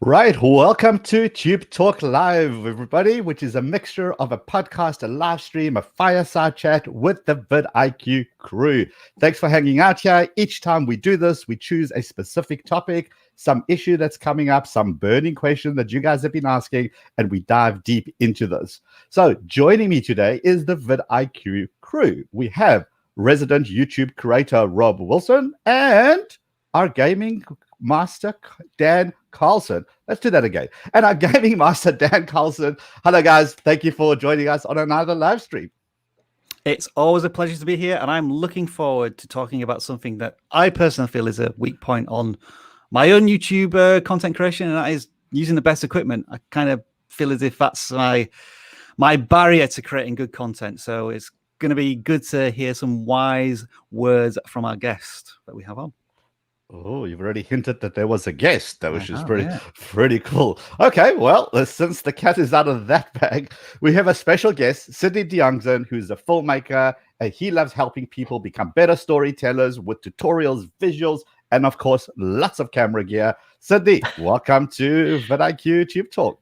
Right, welcome to Tube Talk Live, everybody, which is a mixture of a podcast, a live stream, a fireside chat with the vidIQ crew. Thanks for hanging out here. Each time we do this, we choose a specific topic, some issue that's coming up, some burning question that you guys have been asking, and we dive deep into this. So joining me today is the vidIQ crew. We have resident YouTube creator Rob Wilson and our gaming master Dan Carlson. Let's do that again. And our gaming master Dan Carlson. Hello guys, thank you for joining us on another live stream. It's always a pleasure to be here, and I'm looking forward to talking about something that I personally feel is a weak point on my own YouTube content creation, and that is using the best equipment. I kind of feel as if that's my barrier to creating good content. So it's going to be good to hear some wise words from our guest that we have on. Oh, you've already hinted that there was a guest, which is pretty cool. Okay, well, since the cat is out of that bag, we have a special guest, Sydney DeYoungson, who's a filmmaker, and he loves helping people become better storytellers with tutorials, visuals, and of course, lots of camera gear. Sydney, welcome to vidIQ Tube Talk.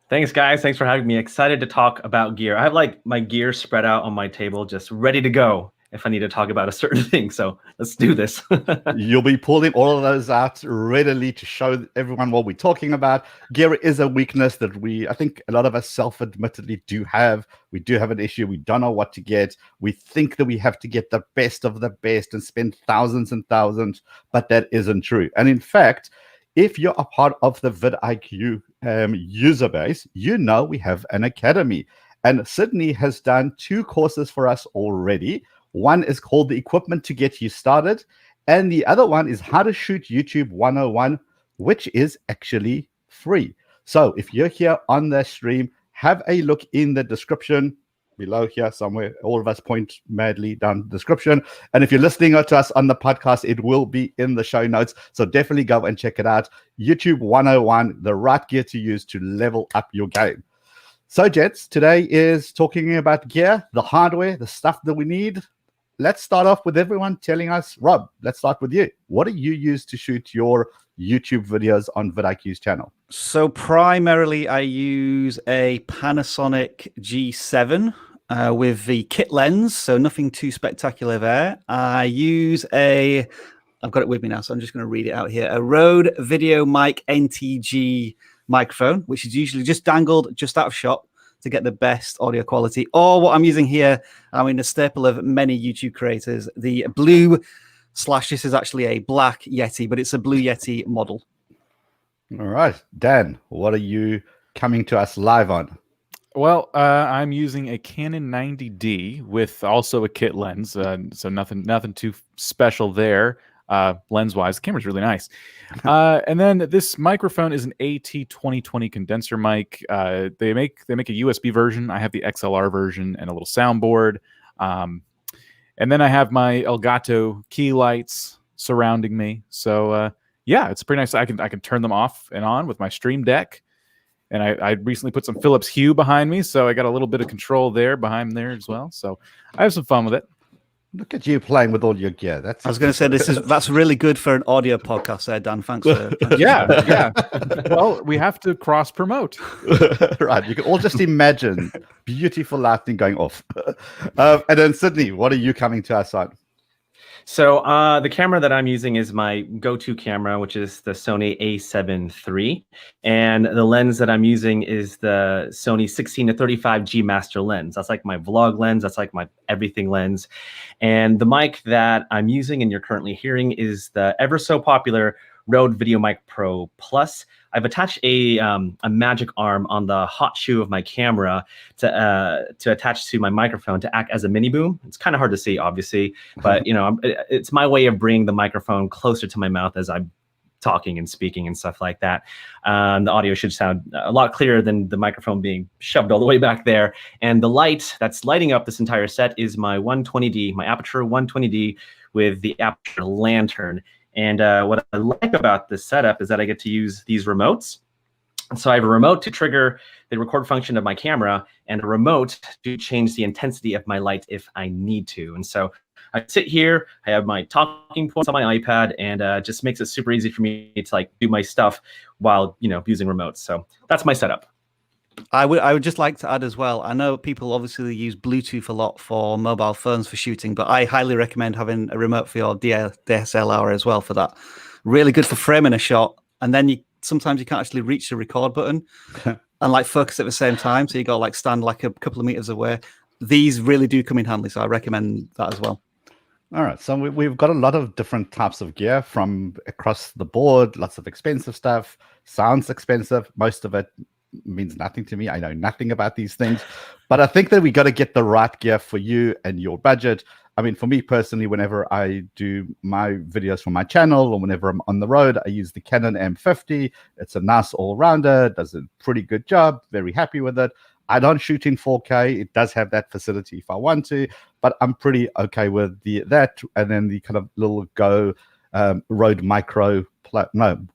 Thanks, guys. Thanks for having me. Excited to talk about gear. I have like my gear spread out on my table, just ready to go if I need to talk about a certain thing. So let's do this. You'll be pulling all of those out readily to show everyone what we're talking about. Gear is a weakness that I think a lot of us self-admittedly do have. We do have an issue. We don't know what to get. We think that we have to get the best of the best and spend thousands and thousands, but that isn't true. And in fact, if you're a part of the vidIQ user base, you know we have an academy. And Sydney has done 2 courses for us already. One is called The Equipment to Get You Started, and the other one is How to Shoot YouTube 101, which is actually free. So if you're here on the stream, have a look in the description below here somewhere. All of us point madly down the description. And if you're listening to us on the podcast, it will be in the show notes. So definitely go and check it out. YouTube 101, the right gear to use to level up your game. So, gents, today is talking about gear, the hardware, the stuff that we need. Let's start off with everyone telling us, Rob, let's start with you. What do you use to shoot your YouTube videos on vidIQ's channel? So primarily I use a Panasonic G7 with the kit lens, so nothing too spectacular there. I use I've got it with me now, so I'm just going to read it out here. A Rode VideoMic NTG microphone, which is usually just dangled just out of shot to get the best audio quality. Or what I'm using here, I mean, a staple of many YouTube creators, the blue / this is actually a black Yeti, but it's a blue Yeti model. All right. Dan, what are you coming to us live on? Well, I'm using a Canon 90D with also a kit lens, so nothing too special there. Lens-wise, the camera's really nice. And then this microphone is an AT2020 condenser mic. They make a USB version. I have the XLR version and a little soundboard. And then I have my Elgato key lights surrounding me. So yeah, it's pretty nice. I can turn them off and on with my Stream Deck. And I recently put some Philips Hue behind me, so I got a little bit of control there behind there as well. So I have some fun with it. Look at you playing with all your gear. I was going to say that's really good for an audio podcast there, Dan. Thanks for yeah. Well, we have to cross promote. Right. You can all just imagine beautiful lightning going off. And then Sydney, what are you coming to us on? So the camera that I'm using is my go-to camera, which is the Sony a7 III. And the lens that I'm using is the Sony 16-35 G Master lens. That's like my vlog lens. That's like my everything lens. And the mic that I'm using and you're currently hearing is the ever so popular Rode VideoMic Pro Plus. I've attached a magic arm on the hot shoe of my camera to attach to my microphone to act as a mini boom. It's kind of hard to see, obviously, but you know, it's my way of bringing the microphone closer to my mouth as I'm talking and speaking and stuff like that. The audio should sound a lot clearer than the microphone being shoved all the way back there. And the light that's lighting up this entire set is my 120D, my Aperture 120D with the Aperture lantern. And what I like about this setup is that I get to use these remotes. So I have a remote to trigger the record function of my camera and a remote to change the intensity of my light if I need to. And so I sit here, I have my talking points on my iPad, and just makes it super easy for me to like do my stuff while using remotes. So that's my setup. I would just like to add as well, I know people obviously use Bluetooth a lot for mobile phones for shooting, but I highly recommend having a remote for your DSLR as well for that. Really good for framing a shot, and then sometimes you can't actually reach the record button and like focus at the same time, so you got to like stand like a couple of meters away. These really do come in handy, so I recommend that as well. All right, so we've got a lot of different types of gear from across the board, lots of expensive stuff, sounds expensive, most of it means nothing to me. I know nothing about these things, but I think that we got to get the right gear for you and your budget. I mean, for me personally, whenever I do my videos for my channel or whenever I'm on the road, I use the Canon M50. It's a nice all-rounder, does a pretty good job, very happy with it. I don't shoot in 4K. It does have that facility if I want to, but I'm pretty okay with that. And then the kind of little Go Rode Micro,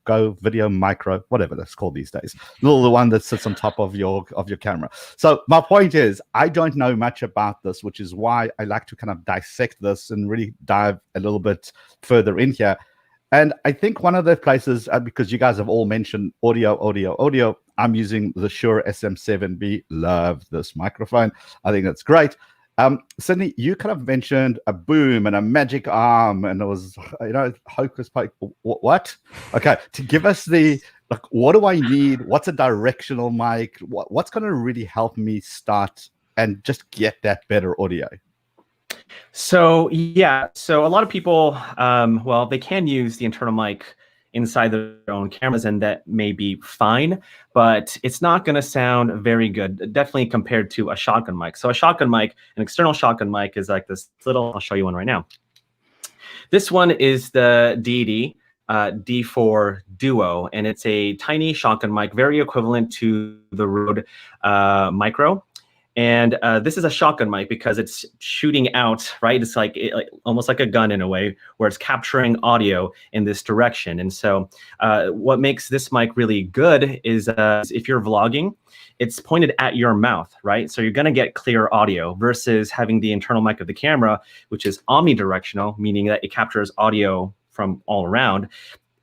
Go Video Micro, whatever that's called these days. The one that sits on top of your camera. So my point is, I don't know much about this, which is why I like to kind of dissect this and really dive a little bit further in here. And I think one of the places, because you guys have all mentioned audio, I'm using the Shure SM7B. Love this microphone. I think that's great. Sydney, you kind of mentioned a boom and a magic arm, and it was, hocus pocus. What? Okay, to give us what do I need? What's a directional mic? What's going to really help me start and just get that better audio? So yeah, so a lot of people, well, they can use the internal mic inside their own cameras, and that may be fine, but it's not going to sound very good, definitely compared to a shotgun mic. So a shotgun mic, an external shotgun mic is like this little, I'll show you one right now. This one is the DD D4 Duo, and it's a tiny shotgun mic, very equivalent to the Rode Micro. And this is a shotgun mic because it's shooting out, right? It's like almost like a gun in a way, where it's capturing audio in this direction. And so what makes this mic really good is if you're vlogging, it's pointed at your mouth, right? So you're going to get clear audio versus having the internal mic of the camera, which is omnidirectional, meaning that it captures audio from all around.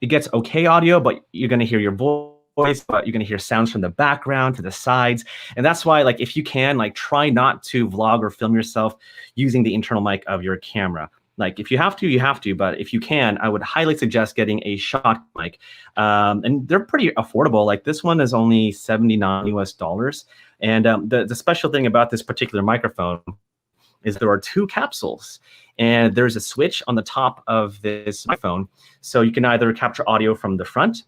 It gets okay audio, but you're going to hear your voice, but you're going to hear sounds from the background to the sides. And that's why, like, if you can, like, try not to vlog or film yourself using the internal mic of your camera. Like, if you have to, you have to, but if you can, I would highly suggest getting a shotgun mic. And they're pretty affordable. Like, this one is only $79 US. And the special thing about this particular microphone is there are two capsules, and there's a switch on the top of this microphone. So you can either capture audio from the front,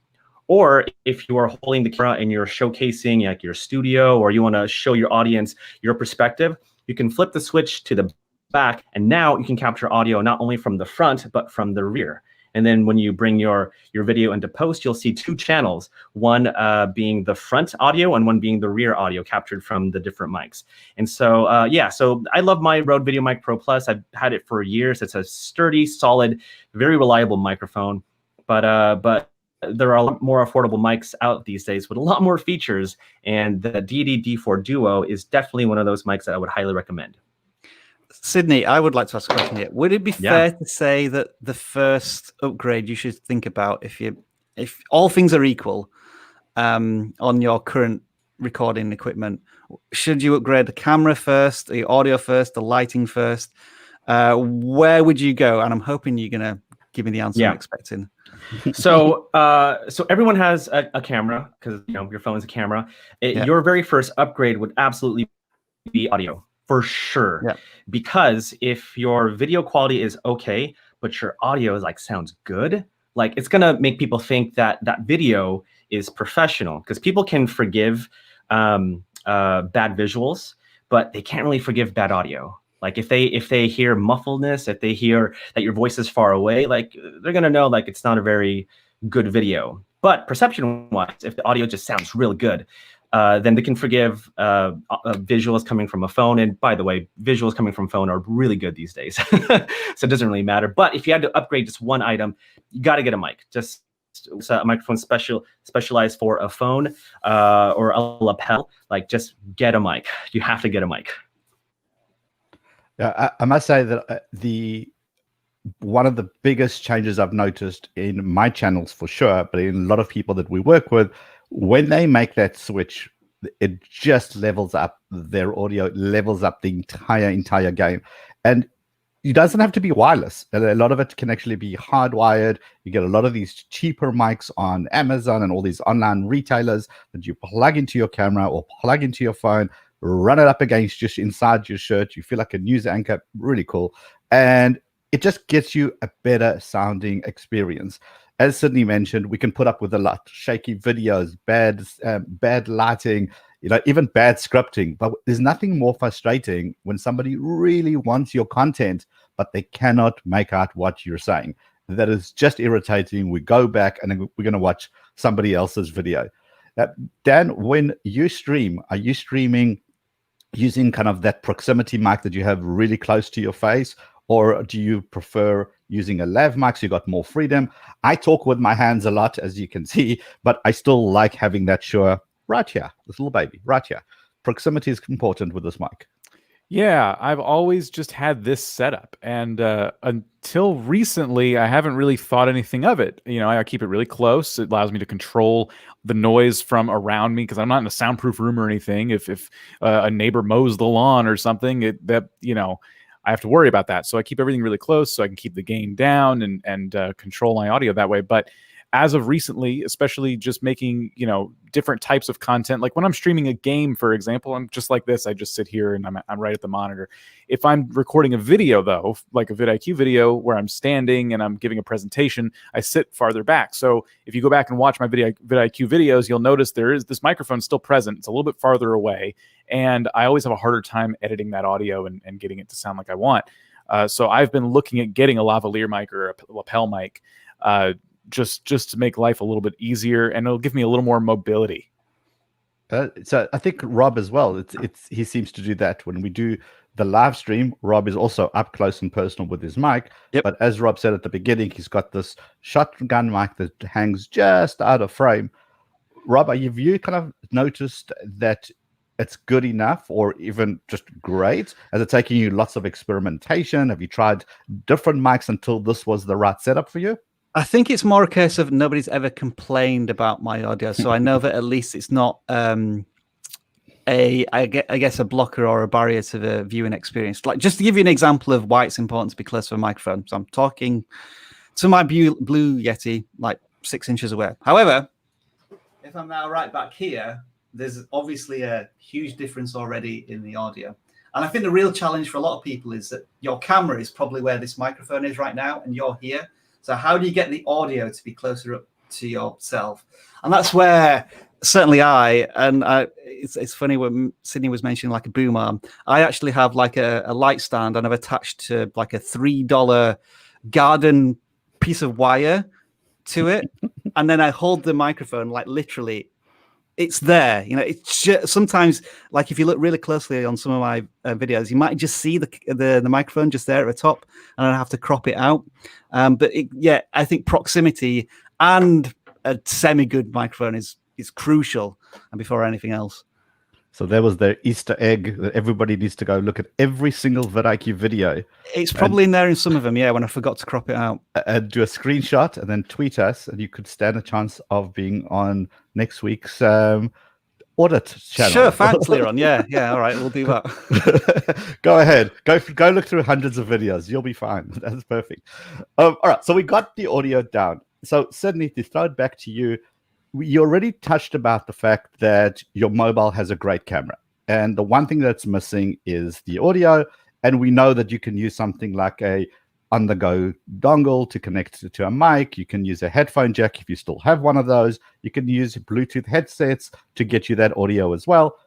or if you are holding the camera and you're showcasing like your studio, or you want to show your audience your perspective, you can flip the switch to the back, and now you can capture audio not only from the front, but from the rear. And then when you bring your video into post, you'll see two channels, one being the front audio and one being the rear audio captured from the different mics. And so, yeah, so I love my Rode VideoMic Pro Plus. I've had it for years. It's a sturdy, solid, very reliable microphone, but there are a lot more affordable mics out these days with a lot more features, and the DD D4 Duo is definitely one of those mics that I would highly recommend. Sydney, I would like to ask a question here. Would it be fair to say that the first upgrade you should think about, if all things are equal on your current recording equipment, should you upgrade the camera first, the audio first, the lighting first? Where would you go? And I'm hoping you're going to give me the answer I'm expecting. So everyone has a camera, because your phone is a camera. Your very first upgrade would absolutely be audio, for sure. Because if your video quality is okay, but your audio is sounds good, like, it's gonna make people think that that video is professional, because people can forgive bad visuals, but they can't really forgive bad audio. Like, if they hear muffledness, if they hear that your voice is far away, like, they're gonna know like it's not a very good video. But perception-wise, if the audio just sounds really good, then they can forgive visuals coming from a phone. And by the way, visuals coming from phone are really good these days, so it doesn't really matter. But if you had to upgrade just one item, you got to get a mic. Just a microphone specialized for a phone or a lapel. Like, just get a mic. You have to get a mic. Yeah, I must say that the one of the biggest changes I've noticed in my channels for sure, but in a lot of people that we work with, when they make that switch, it just levels up their audio, levels up the entire game. And it doesn't have to be wireless. A lot of it can actually be hardwired. You get a lot of these cheaper mics on Amazon and all these online retailers that you plug into your camera or plug into your phone, run it up against just inside your shirt. You feel like a news anchor. Really cool. And it just gets you a better sounding experience. As Sydney mentioned, we can put up with a lot. Shaky videos, bad lighting, even bad scripting. But there's nothing more frustrating when somebody really wants your content, but they cannot make out what you're saying. That is just irritating. We go back and then we're going to watch somebody else's video. Dan, when you stream, are you streaming using kind of that proximity mic that you have really close to your face? Or do you prefer using a lav mic so you got more freedom? I talk with my hands a lot, as you can see, but I still like having that Shure right here, this little baby, right here. Proximity is important with this mic. Yeah, I've always just had this setup, and until recently, I haven't really thought anything of it. I keep it really close. It allows me to control the noise from around me because I'm not in a soundproof room or anything. If a neighbor mows the lawn or something, I have to worry about that. So I keep everything really close so I can keep the gain down and control my audio that way. But as of recently, especially just making, different types of content, like when I'm streaming a game, for example, I'm just like this. I just sit here and I'm right at the monitor. If I'm recording a video, though, like a vidIQ video where I'm standing and I'm giving a presentation, I sit farther back. So if you go back and watch my vidIQ videos, you'll notice this microphone still present. It's a little bit farther away. And I always have a harder time editing that audio and getting it to sound like I want. So I've been looking at getting a lavalier mic or a lapel mic, just to make life a little bit easier, and it'll give me a little more mobility. So I think Rob as well, he seems to do that. When we do the live stream, Rob is also up close and personal with his mic. Yep. But as Rob said at the beginning, he's got this shotgun mic that hangs just out of frame. Rob, have you kind of noticed that it's good enough or even just great? Is it taking you lots of experimentation? Have you tried different mics until this was the right setup for you? I think it's more a case of nobody's ever complained about my audio, so I know that at least it's not I guess a blocker or a barrier to the viewing experience. Like, just to give you an example of why it's important to be close to a microphone. So I'm talking to my Blue Yeti like 6 inches away. However, if I'm now right back here, there's obviously a huge difference already in the audio. And I think the real challenge for a lot of people is that your camera is probably where this microphone is right now, and you're here. So how do you get the audio to be closer up to yourself? And that's where certainly it's funny when Sydney was mentioning like a boom arm. I actually have like a light stand, and I've attached to like a $3 garden piece of wire to it. And then I hold the microphone like literally it's there. It's just, sometimes, like if you look really closely on some of my videos, you might just see the microphone just there at the top, and I have to crop it out. But I think proximity and a semi-good microphone is crucial, and before anything else. So there was the Easter egg that everybody needs to go look at every single vidIQ video. It's probably in there in some of them, when I forgot to crop it out. Do a screenshot and then tweet us, and you could stand a chance of being on next week's audit channel. Sure, thanks, Leron. Yeah, all right, we'll do that. Go ahead. Go look through hundreds of videos. You'll be fine. That's perfect. All right, so we got the audio down. So Sydney, to throw it back to you, you already touched about the fact that your mobile has a great camera. And the one thing that's missing is the audio. And we know that you can use something like a on-the-go dongle to connect to a mic. You can use a headphone jack if you still have one of those. You can use Bluetooth headsets to get you that audio as well.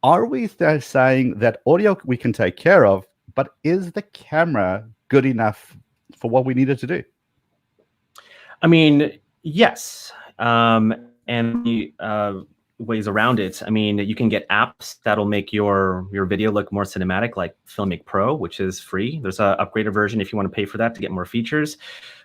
Are we there saying that audio we can take care of, but is the camera good enough for what we needed to do? I mean, yes. And ways around it. I mean, you can get apps that'll make your video look more cinematic, like Filmic Pro, which is free. There's an upgraded version if you want to pay for that to get more features.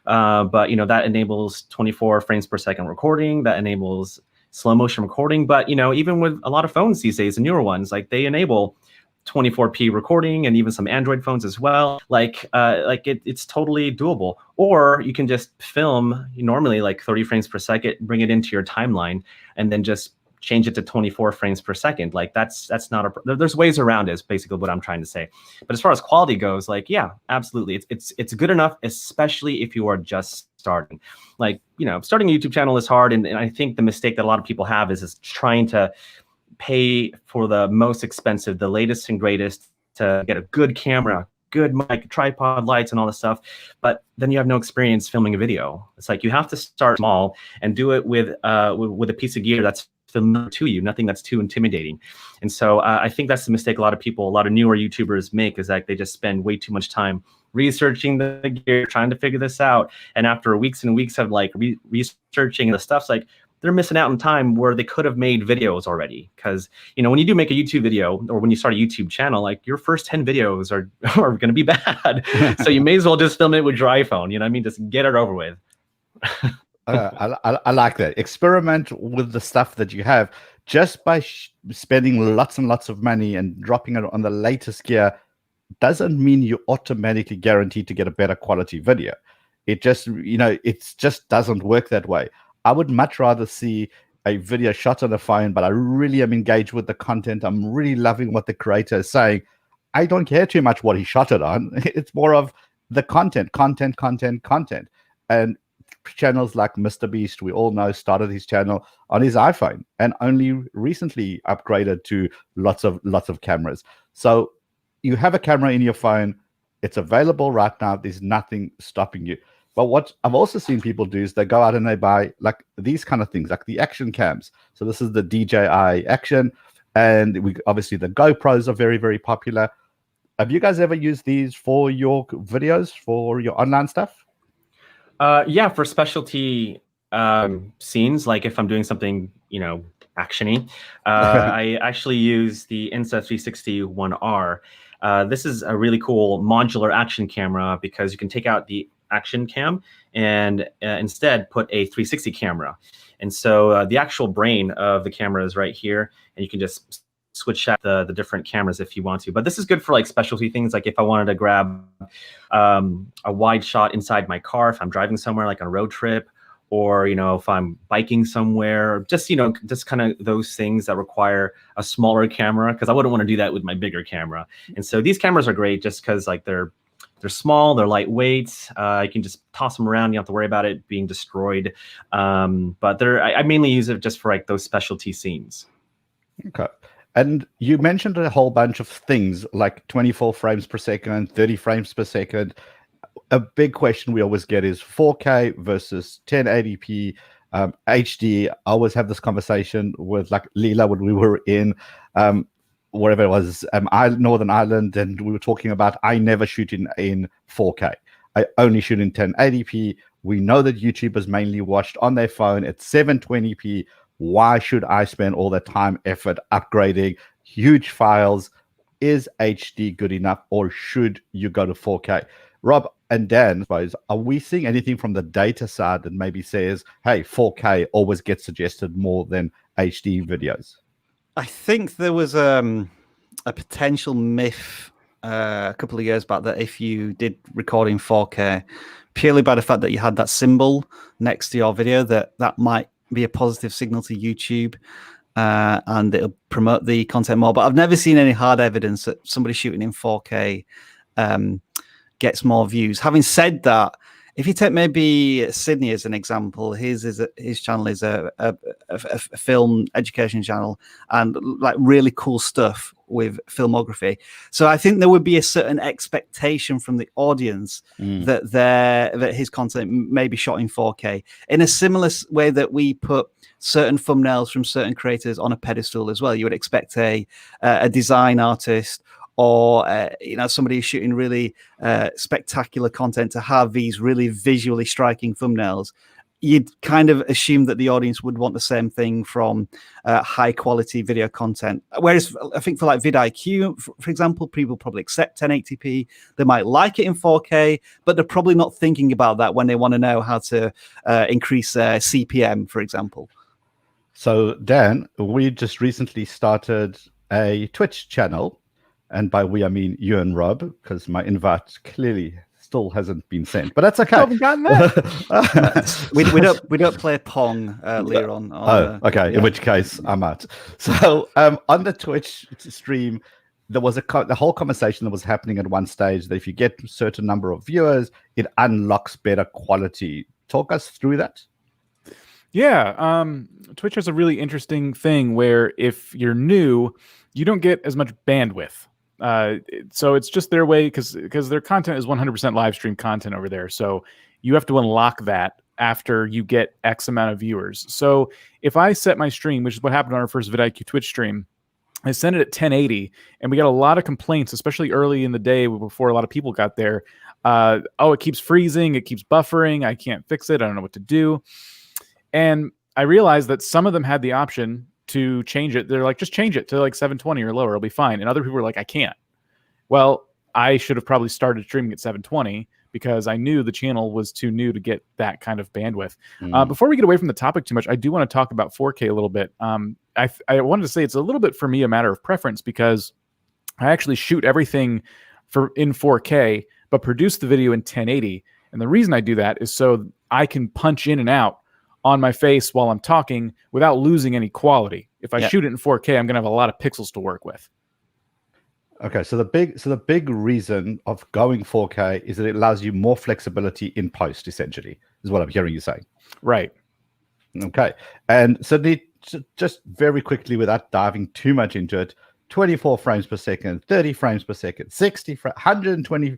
But that enables 24 frames per second recording. That enables slow motion recording. But even with a lot of phones these days, the newer ones, like they enable 24p recording, and even some Android phones as well. It's totally doable. Or you can just film normally like 30 frames per second, bring it into your timeline, and then just change it to 24 frames per second. Like that's not there's ways around it, is basically what I'm trying to say. But as far as quality goes, like, yeah, absolutely. It's good enough, especially if you are just starting. Like, starting a YouTube channel is hard. And I think the mistake that a lot of people have is trying to pay for the most expensive, the latest and greatest to get a good camera, good mic, tripod, lights, and all this stuff. But then you have no experience filming a video. It's like you have to start small and do it with a piece of gear that's familiar to you, nothing that's too intimidating. And so I think that's the mistake a lot of newer YouTubers make, is that they just spend way too much time researching the gear, trying to figure this out. And after weeks and weeks of like researching the stuff, like they're missing out on time where they could have made videos already. Because, when you do make a YouTube video, or when you start a YouTube channel, like your first 10 videos are going to be bad. So you may as well just film it with your iPhone. You know what I mean? Just get it over with. I like that. Experiment with the stuff that you have. Just by spending lots and lots of money and dropping it on the latest gear doesn't mean you're automatically guaranteed to get a better quality video. It just, it just doesn't work that way. I would much rather see a video shot on a phone, but I really am engaged with the content. I'm really loving what the creator is saying. I don't care too much what he shot it on. It's more of the content. And channels like Mr. Beast, we all know, started his channel on his iPhone and only recently upgraded to lots of cameras. So you have a camera in your phone. It's available right now. There's nothing stopping you. But what I've also seen people do is they go out and they buy like these kind of things, like the action cams. So this is the DJI Action, and obviously the GoPros are very, very popular. Have you guys ever used these for your videos, for your online stuff? Yeah, for specialty scenes, like if I'm doing something, actiony, I actually use the Insta360 1R. This is a really cool modular action camera because you can take out the action cam and instead put a 360 camera. And so the actual brain of the camera is right here, and you can just switch out the different cameras if you want to. But this is good for like specialty things, like if I wanted to grab a wide shot inside my car, if I'm driving somewhere like on a road trip, or if I'm biking somewhere, just just kind of those things that require a smaller camera, because I wouldn't want to do that with my bigger camera. And so these cameras are great just because like they're small, they're lightweight. You can just toss them around. You don't have to worry about it being destroyed. But I mainly use it just for like those specialty scenes. Okay. And you mentioned a whole bunch of things like 24 frames per second, 30 frames per second. A big question we always get is 4K versus 1080p, HD. I always have this conversation with like Leela when we were in wherever it was, Northern Ireland, and we were talking about I never shoot in 4K. I only shoot in 1080p. We know that YouTube is mainly watched on their phone at 720p. Why should I spend all that time, effort, upgrading huge files? Is HD good enough, or should you go to 4K? Rob and Dan, I suppose, are we seeing anything from the data side that maybe says, hey, 4K always gets suggested more than HD videos? I think there was a potential myth a couple of years back that if you did record in 4K, purely by the fact that you had that symbol next to your video, that might be a positive signal to YouTube and it'll promote the content more. But I've never seen any hard evidence that somebody shooting in 4K gets more views. Having said that, if you take maybe Sydney as an example, his channel is a film education channel and like really cool stuff with filmography. So I think there would be a certain expectation from the audience that his content may be shot in 4K in a similar way that we put certain thumbnails from certain creators on a pedestal as well. You would expect a design artist or somebody who's shooting really spectacular content to have these really visually striking thumbnails. You'd kind of assume that the audience would want the same thing from high quality video content. Whereas I think for like vidIQ, for example, people probably accept 1080p. They might like it in 4K, but they're probably not thinking about that when they want to know how to increase CPM, for example. So Dan, we just recently started a Twitch channel. And by we, I mean you and Rob, because my invite clearly still hasn't been sent. But that's okay. I haven't gotten that. we don't play Pong, Leon. Okay. In which case, I'm out. So on the Twitch stream, there was the whole conversation that was happening at one stage that if you get a certain number of viewers, it unlocks better quality. Talk us through that. Yeah, Twitch has a really interesting thing where if you're new, you don't get as much bandwidth. So it's just their way because their content is 100% live stream content over there. So you have to unlock that after you get X amount of viewers. So if I set my stream, which is what happened on our first vidIQ Twitch stream, I sent it at 1080, and we got a lot of complaints, especially early in the day before a lot of people got there. It keeps freezing, it keeps buffering, I can't fix it, I don't know what to do. And I realized that some of them had the option to change it. They're like, just change it to like 720 or lower, it'll be fine. And other people were like, I can't. Well, I should have probably started streaming at 720 because I knew the channel was too new to get that kind of bandwidth. Before we get away from the topic too much, I do want to talk about 4K a little bit. I wanted to say it's a little bit for me a matter of preference because I actually shoot everything in 4K, but produce the video in 1080. And the reason I do that is so I can punch in and out on my face while I'm talking without losing any quality. If I shoot it in 4K, I'm going to have a lot of pixels to work with. Okay, so the big reason of going 4K is that it allows you more flexibility in post, essentially, is what I'm hearing you saying. Right. Okay, and so just very quickly, without diving too much into it, 24 frames per second, 30 frames per second, 60, 120.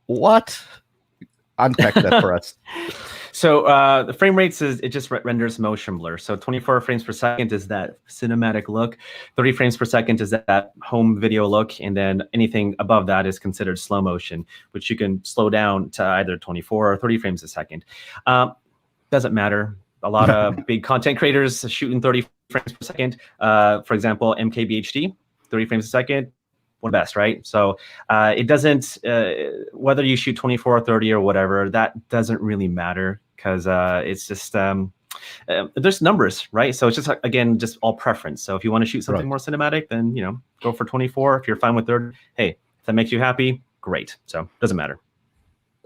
What? Unpack that for us. So the frame rates it just renders motion blur. So 24 frames per second is that cinematic look. 30 frames per second is that home video look. And then anything above that is considered slow motion, which you can slow down to either 24 or 30 frames a second. Doesn't matter. A lot of big content creators shooting 30 frames per second. For example, MKBHD, 30 frames a second. One best, right? So it doesn't, whether you shoot 24 or 30 or whatever, that doesn't really matter because it's just, there's numbers, right? So it's just, again, just all preference. So if you want to shoot something more cinematic, then, go for 24. If you're fine with 30, hey, if that makes you happy, great. So it doesn't matter.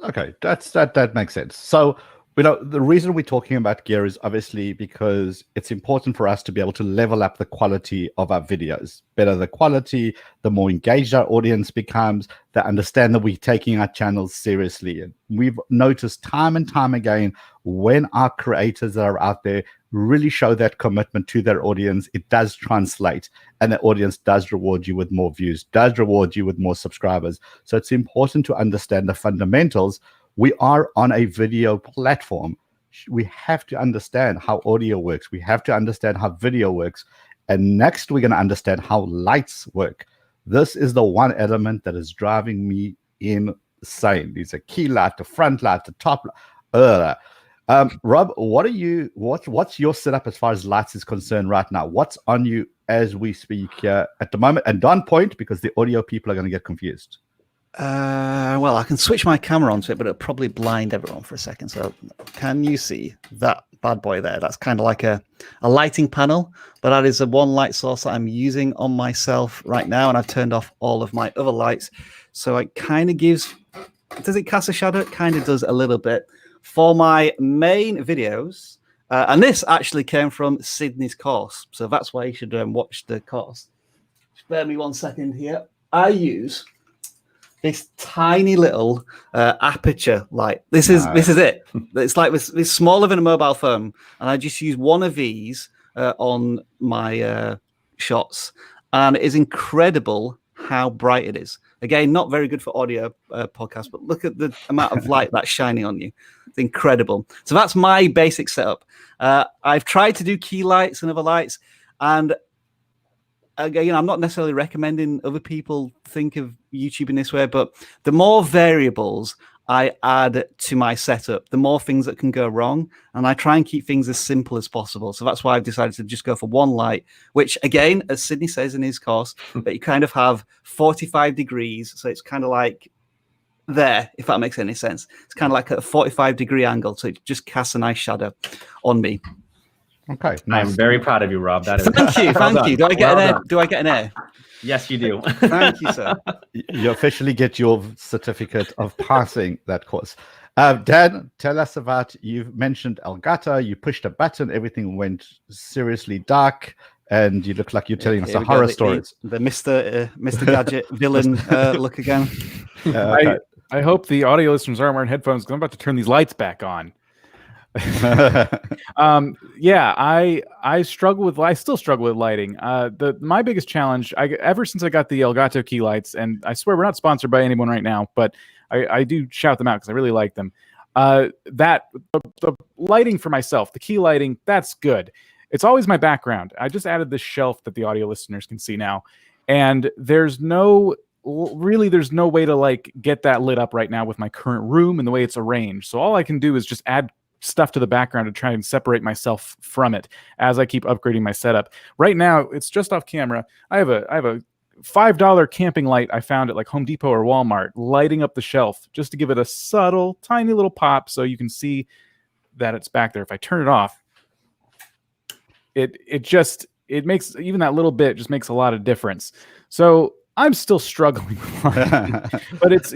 Okay, that makes sense. So, the reason we're talking about gear is obviously because it's important for us to be able to level up the quality of our videos. Better the quality, the more engaged our audience becomes, they understand that we're taking our channels seriously. And we've noticed time and time again, when our creators that are out there really show that commitment to their audience, it does translate. And the audience does reward you with more views, does reward you with more subscribers. So it's important to understand the fundamentals. We are on a video platform. We have to understand how audio works. We have to understand how video works. And next, we're going to understand how lights work. This is the one element that is driving me insane. There's a key light, the front light, the top light. Rob, what's your setup as far as lights is concerned right now? What's on you as we speak here at the moment? And don't point because the audio people are going to get confused. Well, I can switch my camera onto it, but it'll probably blind everyone for a second. So can you see that bad boy there? That's kind of like a lighting panel, but that is the one light source that I'm using on myself right now. And I've turned off all of my other lights. So it kind of does it cast a shadow? It kind of does a little bit. For my main videos, and this actually came from Sydney's course. So that's why you should watch the course. Spare me 1 second here. I use this tiny little aperture light. This is it. It's like this smaller than a mobile phone, and I just use one of these on my shots, and it is incredible how bright it is. Again, not very good for audio podcast, but look at the amount of light that's shining on you. It's incredible. So that's my basic setup. I've tried to do key lights and other lights, and again, I'm not necessarily recommending other people think of YouTube in this way, but the more variables I add to my setup, the more things that can go wrong. And I try and keep things as simple as possible. So that's why I've decided to just go for one light, which again, as Sydney says in his course, that you kind of have 45 degrees. So it's kind of like there, if that makes any sense. It's kind of like a 45-degree angle. So it just casts a nice shadow on me. Okay, I'm nice. very proud of you, Rob. That is Thank you, well thank you. done. Do I get Well an A? done. Do I get an A? Yes, you do. Thank you, sir. You officially get your certificate of passing that course. Dan, tell us about, you've mentioned Elgato, you pushed a button, everything went seriously dark, and you look like you're telling us Here a we go, horror the story. Mr. Gadget villain look again. Okay. I hope the audio listeners aren't wearing headphones because I'm about to turn these lights back on. Yeah, I still struggle with lighting. My biggest challenge, ever since I got the Elgato key lights, and I swear we're not sponsored by anyone right now, but I do shout them out because I really like them. The lighting for myself, the key lighting, that's good. It's always my background. I just added this shelf that the audio listeners can see now, and there's no way to like get that lit up right now with my current room and the way it's arranged. So all I can do is just add stuff to the background to try and separate myself from it as I keep upgrading my setup. Right now, it's just off camera. I have a $5 camping light I found at like Home Depot or Walmart, lighting up the shelf just to give it a subtle, tiny little pop so you can see that it's back there. If I turn it off, it makes, even that little bit just makes a lot of difference. So I'm still struggling with lighting, but it's,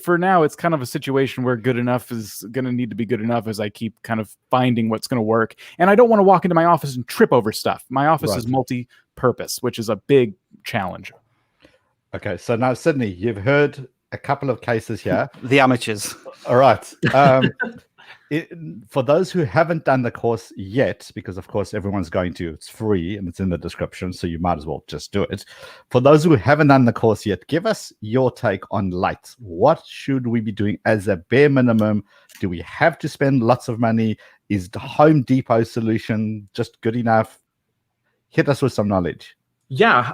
for now, it's kind of a situation where good enough is going to need to be good enough as I keep kind of finding what's going to work. And I don't want to walk into my office and trip over stuff. My office is multi-purpose, which is a big challenge. Okay, so now, Sydney, you've heard a couple of cases here. The amateurs. All right. For those who haven't done the course yet, because of course everyone's going to, it's free and it's in the description, so you might as well just do it. For those who haven't done the course yet, give us your take on lights. What should we be doing as a bare minimum? Do we have to spend lots of money? Is the Home Depot solution just good enough? Hit us with some knowledge. Yeah.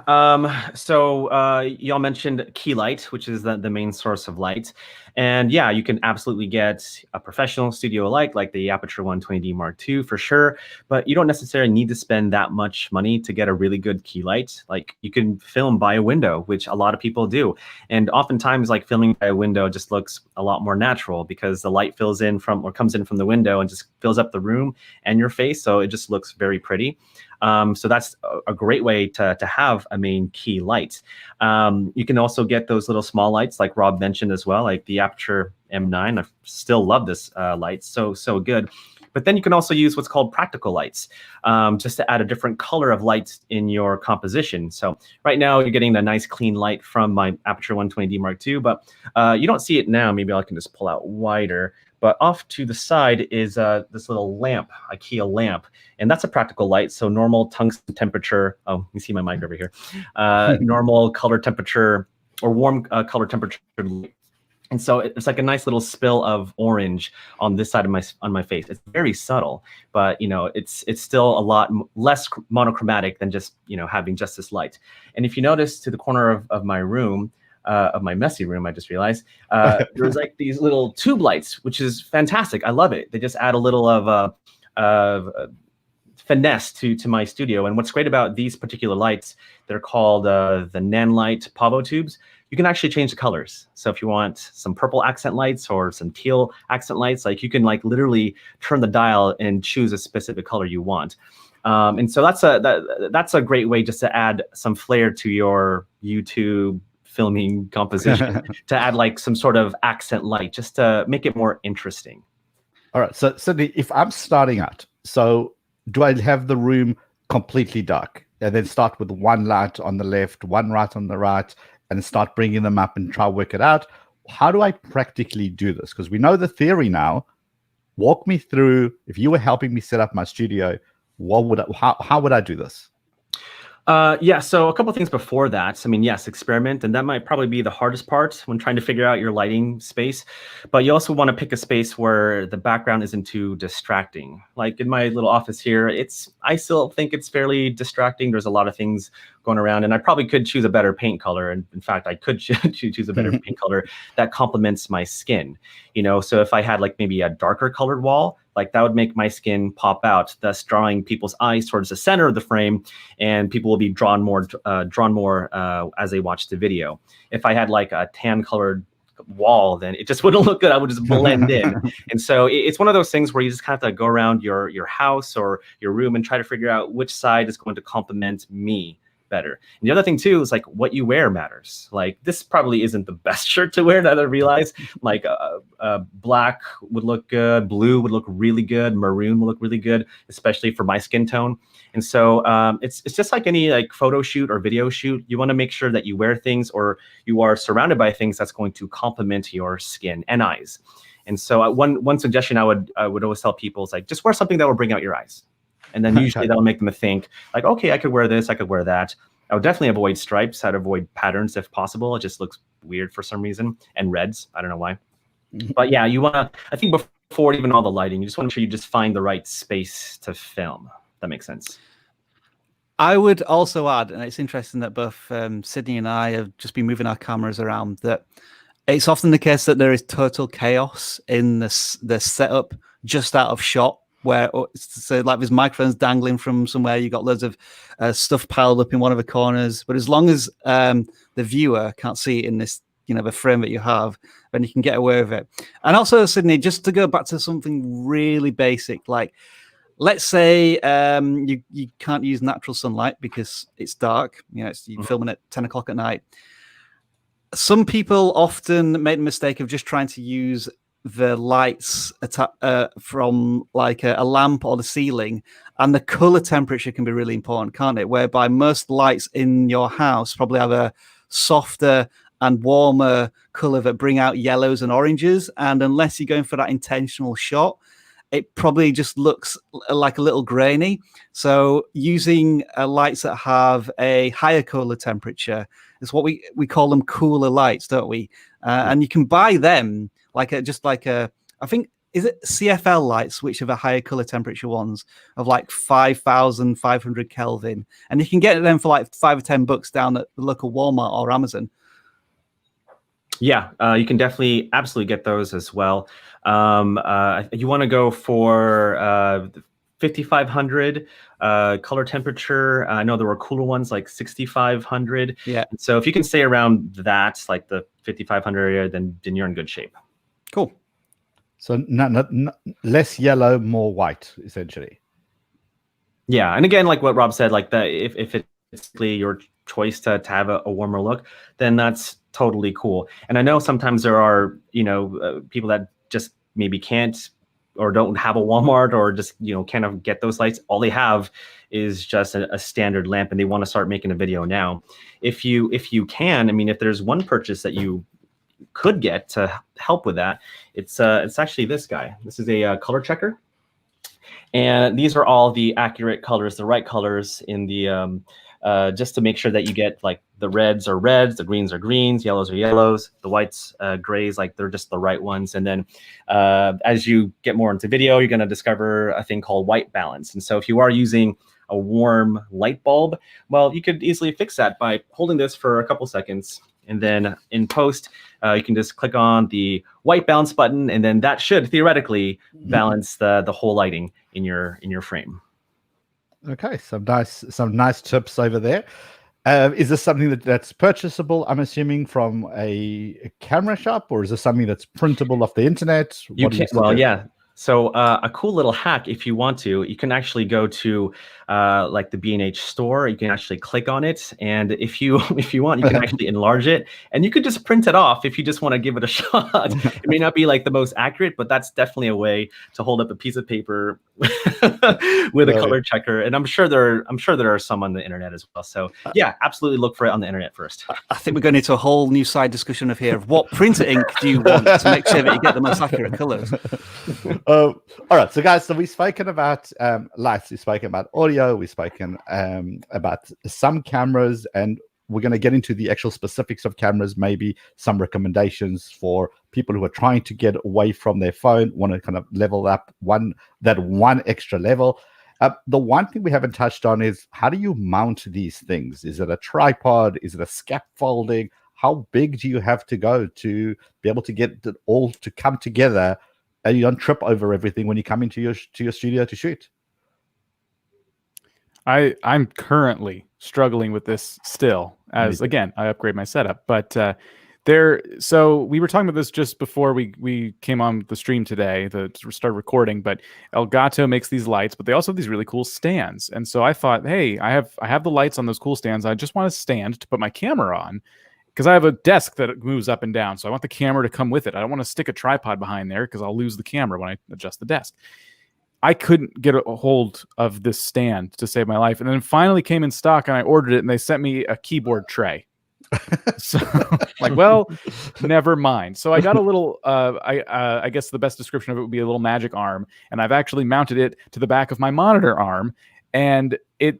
So y'all mentioned key light, which is the main source of light. And yeah, you can absolutely get a professional studio light like the Aperture 120D Mark II for sure, but you don't necessarily need to spend that much money to get a really good key light. Like you can film by a window, which a lot of people do. And oftentimes like filming by a window just looks a lot more natural because the light comes in from the window and just fills up the room and your face. So it just looks very pretty. So that's a great way to have a main key light. You can also get those little small lights like Rob mentioned as well, like the Aperture M9. I still love this light, so good. But then you can also use what's called practical lights, just to add a different color of lights in your composition. So right now you're getting a nice clean light from my Aperture 120D Mark II, but you don't see it now. Maybe I can just pull out wider. But off to the side is this little lamp, IKEA lamp, and that's a practical light. So normal tungsten temperature. Oh, you see my mic over here. Normal color temperature or warm color temperature. And so it's like a nice little spill of orange on this side of my face. It's very subtle, but it's still a lot less monochromatic than just having just this light. And if you notice to the corner of my room, of my messy room, I just realized there's like these little tube lights, which is fantastic. I love it. They just add a little of finesse to my studio. And what's great about these particular lights, they're called the Nanlite Pavo tubes. You can actually change the colors. So if you want some purple accent lights or some teal accent lights, like you can like literally turn the dial and choose a specific color you want. And so that's a great way just to add some flair to your YouTube filming composition, to add like some sort of accent light, just to make it more interesting. All right. So Sydney, if I'm starting out, so do I have the room completely dark and then start with one light on the left, one light on the right, and start bringing them up and try to work it out? How do I practically do this? Because we know the theory now. Walk me through, if you were helping me set up my studio, how would I do this? Yeah, so a couple of things before that. I mean, yes, experiment, and that might probably be the hardest part when trying to figure out your lighting space. But you also want to pick a space where the background isn't too distracting. Like in my little office here, I still think it's fairly distracting. There's a lot of things going around, and I probably could choose a better paint color. And in fact, I could choose a better paint color that complements my skin. So if I had like maybe a darker colored wall, like that would make my skin pop out, thus drawing people's eyes towards the center of the frame, and people will be drawn more as they watch the video. If I had like a tan colored wall, then it just wouldn't look good. I would just blend in. And so it's one of those things where you just kind of have to go around your house or your room and try to figure out which side is going to complement me better. And the other thing too is like what you wear matters. Like this probably isn't the best shirt to wear, now that I realize. Like black would look good, blue would look really good, maroon would look really good, especially for my skin tone. And so it's just like any like photo shoot or video shoot. You want to make sure that you wear things or you are surrounded by things that's going to complement your skin and eyes. And so one suggestion I would always tell people is like, just wear something that will bring out your eyes. And then usually that'll make them think like, okay, I could wear this, I could wear that. I would definitely avoid stripes. I'd avoid patterns if possible. It just looks weird for some reason. And reds, I don't know why. But yeah, you want to, I think before even all the lighting, you just want to make sure you just find the right space to film. That makes sense. I would also add, and it's interesting that both Sydney and I have just been moving our cameras around, that it's often the case that there is total chaos in the setup just out of shot, where so like there's microphones dangling from somewhere, you got loads of stuff piled up in one of the corners, but as long as the viewer can't see it in this, you know, the frame that you have, then you can get away with it. And also, Sydney, just to go back to something really basic, like let's say you can't use natural sunlight because it's dark, you know, you're filming at 10 o'clock at night. Some people often make the mistake of just trying to use the lights from like a lamp or the ceiling, and the color temperature can be really important, can't it? Whereby most lights in your house probably have a softer and warmer color that bring out yellows and oranges, and unless you're going for that intentional shot, it probably just looks like a little grainy. So using lights that have a higher color temperature is what we call them cooler lights, don't we? And you can buy them I think, is it CFL lights, which are the higher color temperature ones of like 5,500 Kelvin. And you can get them for like $5 or $10 down at the local Walmart or Amazon. Yeah, you can absolutely get those as well. You want to go for 5,500 color temperature. I know there were cooler ones like 6,500. Yeah. So if you can stay around that, like the 5,500 area, then you're in good shape. Cool. So not less yellow, more white, essentially. Yeah, and again, like what Rob said, like if it's your choice to have a warmer look, then that's totally cool. And I know sometimes there are, people that just maybe can't or don't have a Walmart or just, can't get those lights. All they have is just a standard lamp, and they want to start making a video now. If you can, I mean, if there's one purchase that you could get to help with that, it's actually this guy. This is a color checker, and these are all the accurate colors, the right colors in the just to make sure that you get like the reds are reds, the greens are greens, yellows are yellows, the whites, grays, like they're just the right ones. And then as you get more into video, you're going to discover a thing called white balance. And so if you are using a warm light bulb, well, you could easily fix that by holding this for a couple seconds. And then in post, you can just click on the white balance button, and then that should theoretically balance the whole lighting in your frame. Okay, some nice tips over there. Is this something that's purchasable, I'm assuming, from a camera shop, or is this something that's printable off the internet? Yeah. So a cool little hack, if you want to, you can actually go to like the B&H store. You can actually click on it, and if you want, you can actually enlarge it, and you could just print it off if you just want to give it a shot. It may not be like the most accurate, but that's definitely a way to hold up a piece of paper with a color checker. And I'm sure there are some on the internet as well. So yeah, absolutely look for it on the internet first. I think we're going into a whole new side discussion of here of what printer ink do you want to make sure that you get the most accurate colors. All right, so guys, we've spoken about lights, we've spoken about audio, we've spoken about some cameras, and we're going to get into the actual specifics of cameras, maybe some recommendations for people who are trying to get away from their phone, want to kind of level up one extra level. The one thing we haven't touched on is, how do you mount these things? Is it a tripod? Is it a scaffolding? How big do you have to go to be able to get it all to come together, and you don't trip over everything when you come into your studio to shoot? I'm currently struggling with this still, as again, I upgrade my setup. But So we were talking about this just before we came on the stream today to start recording, but Elgato makes these lights, but they also have these really cool stands. And so I thought, hey, I have the lights on those cool stands. I just want a stand to put my camera on because I have a desk that moves up and down. So I want the camera to come with it. I don't want to stick a tripod behind there because I'll lose the camera when I adjust the desk. I couldn't get a hold of this stand to save my life. And then it finally came in stock and I ordered it and they sent me a keyboard tray. So like, well, never mind. So I got a little, I guess the best description of it would be a little magic arm. And I've actually mounted it to the back of my monitor arm. And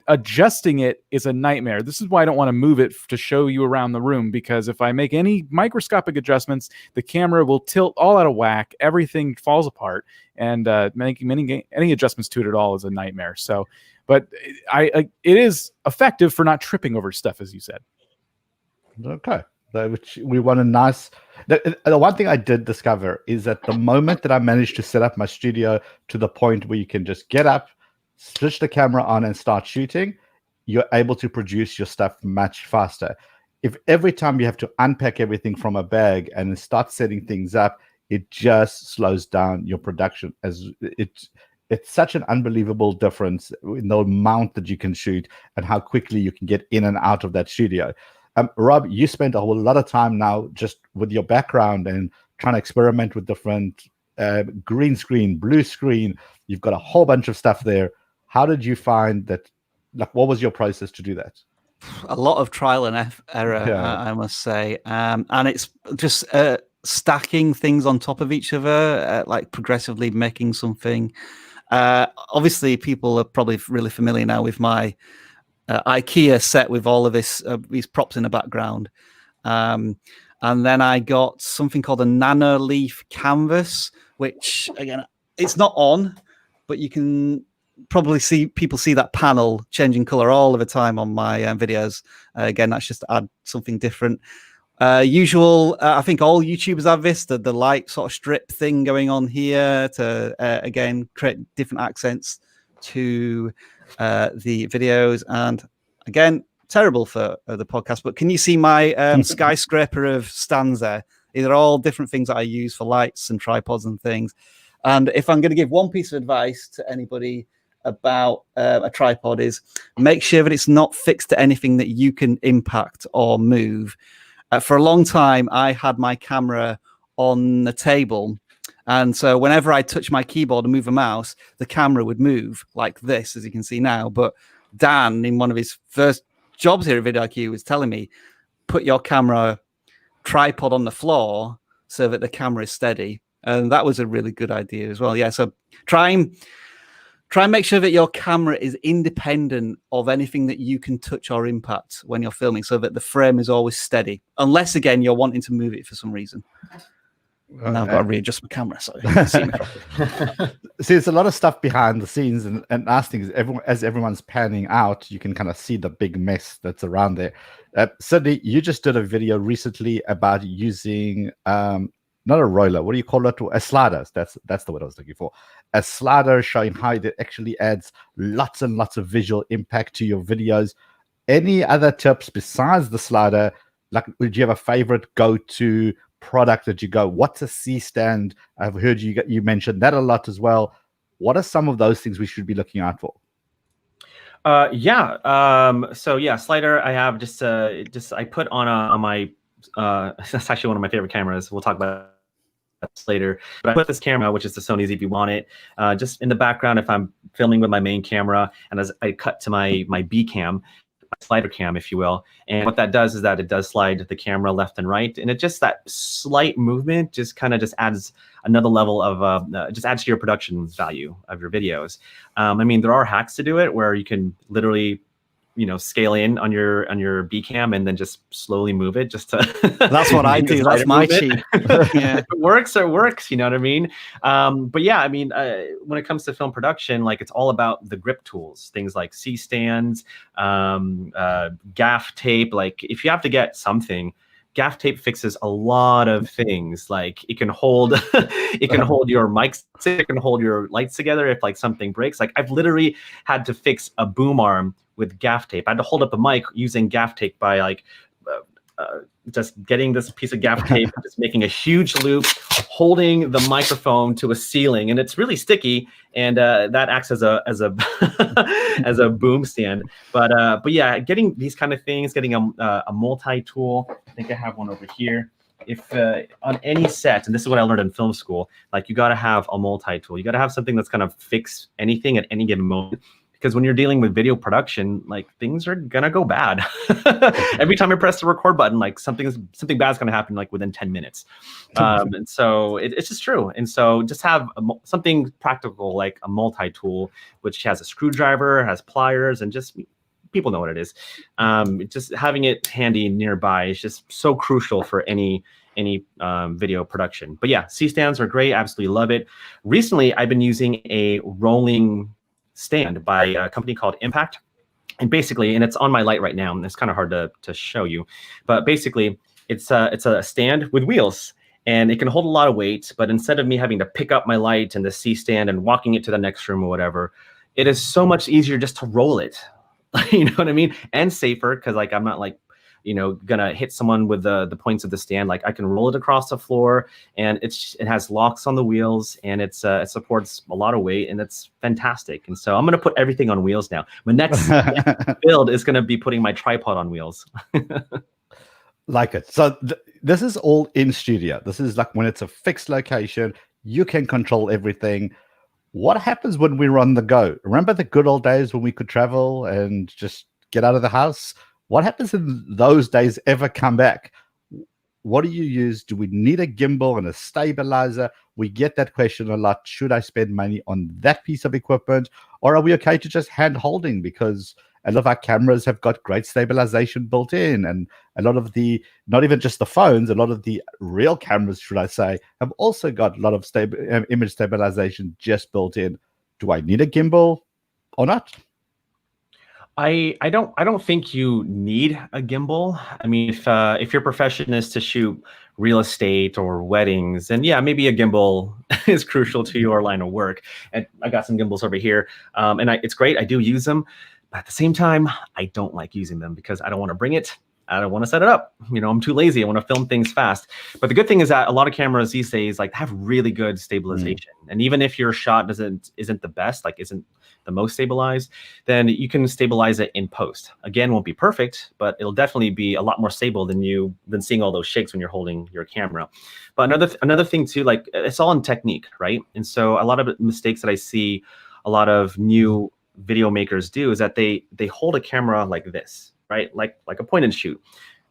adjusting it is a nightmare. This is why I don't want to move it to show you around the room, because if I make any microscopic adjustments, the camera will tilt all out of whack. Everything falls apart, and making any adjustments to it at all is a nightmare. So, but it is effective for not tripping over stuff, as you said. Okay. Which we want a nice. The one thing I did discover is that the moment that I managed to set up my studio to the point where you can just get up, switch the camera on and start shooting, you're able to produce your stuff much faster. If every time you have to unpack everything from a bag and start setting things up, it just slows down your production. As it's such an unbelievable difference in the amount that you can shoot and how quickly you can get in and out of that studio. Rob, you spent a whole lot of time now just with your background and trying to experiment with different green screen, blue screen. You've got a whole bunch of stuff there. How did you find that? Like, what was your process to do that? A lot of trial and error, Yeah. I must say. And it's just stacking things on top of each other, like progressively making something. Obviously, people are probably really familiar now with my IKEA set with all of these props in the background. And then I got something called a nano leaf canvas, which, again, it's not on, but you can probably see people see that panel changing color all of the time on my videos. Again, that's just to add something different. I think all YouTubers have this, the light sort of strip thing going on here to, again, create different accents to the videos. And again, terrible for the podcast, but can you see my skyscraper of stands there? These are all different things that I use for lights and tripods and things. And if I'm going to give one piece of advice to anybody about a tripod, is make sure that it's not fixed to anything that you can impact or move. For a long time, I had my camera on the table. And so whenever I touch my keyboard and move a mouse, the camera would move like this, as you can see now. But Dan, in one of his first jobs here at vidIQ, was telling me, put your camera tripod on the floor so that the camera is steady. And that was a really good idea as well. Yeah, so try and make sure that your camera is independent of anything that you can touch or impact when you're filming, so that the frame is always steady. Unless, again, you're wanting to move it for some reason. Now I've got to readjust my camera so you can see me properly. See, there's a lot of stuff behind the scenes, and last thing is, as everyone's panning out, you can kind of see the big mess that's around there. Sydney, you just did a video recently about using not a roller, what do you call it? A slider. That's the word I was looking for. A slider, showing how it actually adds lots and lots of visual impact to your videos. Any other tips besides the slider? Like, would you have a favorite go-to product that you go, what's a C-stand? I've heard you mention that a lot as well. What are some of those things we should be looking out for? So yeah, slider. I have just I put on my that's actually one of my favorite cameras. We'll talk about that later. But I put this camera, which is the Sony ZV on it, just in the background if I'm filming with my main camera, and as I cut to my B cam, slider cam, if you will. And what that does is that it does slide the camera left and right, and it just, that slight movement just kind of just adds another level of just adds to your production value of your videos. I mean, there are hacks to do it where you can literally, you know, scale in on your B cam and then just slowly move it just to that's what I do. That's my cheat. Yeah. If it works, it works, you know what I mean? But yeah, I mean, when it comes to film production, like, it's all about the grip tools, things like C-stands, gaff tape. Like, if you have to get something, gaff tape fixes a lot of things. Like, it can hold it can hold your mics, it can hold your lights together if like something breaks. Like, I've literally had to fix a boom arm with gaff tape. I had to hold up a mic using gaff tape by like just getting this piece of gaffer tape, just making a huge loop, holding the microphone to a ceiling, and it's really sticky, and that acts as a as a boom stand. But yeah, getting these kind of things, getting a multi-tool. I think I have one over here. If on any set, and this is what I learned in film school, like you got to have a multi-tool. You got to have something that's going to fix anything at any given moment. Because when you're dealing with video production, like things are gonna go bad. Every time I press the record button, like something bad's gonna happen like within 10 minutes. And so it's just true. And so just have something practical like a multi-tool, which has a screwdriver, has pliers, and just people know what it is. Just having it handy nearby is just so crucial for any video production. But yeah, C-stands are great. Absolutely love it. Recently, I've been using a rolling stand by a company called Impact, and basically, and it's on my light right now, and it's kind of hard to show you, but basically it's a stand with wheels, and it can hold a lot of weight. But instead of me having to pick up my light and the C stand and walking it to the next room or whatever, it is so much easier just to roll it. You know what I mean? And safer, because like I'm not like, you know, gonna hit someone with the points of the stand. Like I can roll it across the floor, and it has locks on the wheels, and it supports a lot of weight, and it's fantastic. And so I'm gonna put everything on wheels now. My next build is gonna be putting my tripod on wheels. Like it. So this is all in studio. This is like when it's a fixed location, you can control everything. What happens when we're on the go? Remember the good old days when we could travel and just get out of the house? What happens in those days ever come back? What do you use? Do we need a gimbal and a stabilizer? We get that question a lot. Should I spend money on that piece of equipment? Or are we okay to just hand holding? Because a lot of our cameras have got great stabilization built in. And a lot of the, not even just the phones, a lot of the real cameras, should I say, have also got a lot of image stabilization just built in. Do I need a gimbal or not? I don't think you need a gimbal. I mean, if your profession is to shoot real estate or weddings, then yeah, maybe a gimbal is crucial to your line of work. And I got some gimbals over here, and it's great. I do use them, but at the same time, I don't like using them because I don't want to bring it. I don't want to set it up. You know, I'm too lazy. I want to film things fast. But the good thing is that a lot of cameras these days like have really good stabilization. And even if your shot isn't the best, like isn't the most stabilized, then you can stabilize it in post. Again, won't be perfect, but it'll definitely be a lot more stable than seeing all those shakes when you're holding your camera. But another thing too, like it's all in technique, right? And so a lot of mistakes that I see a lot of new video makers do is that they hold a camera like this, right? Like a point and shoot.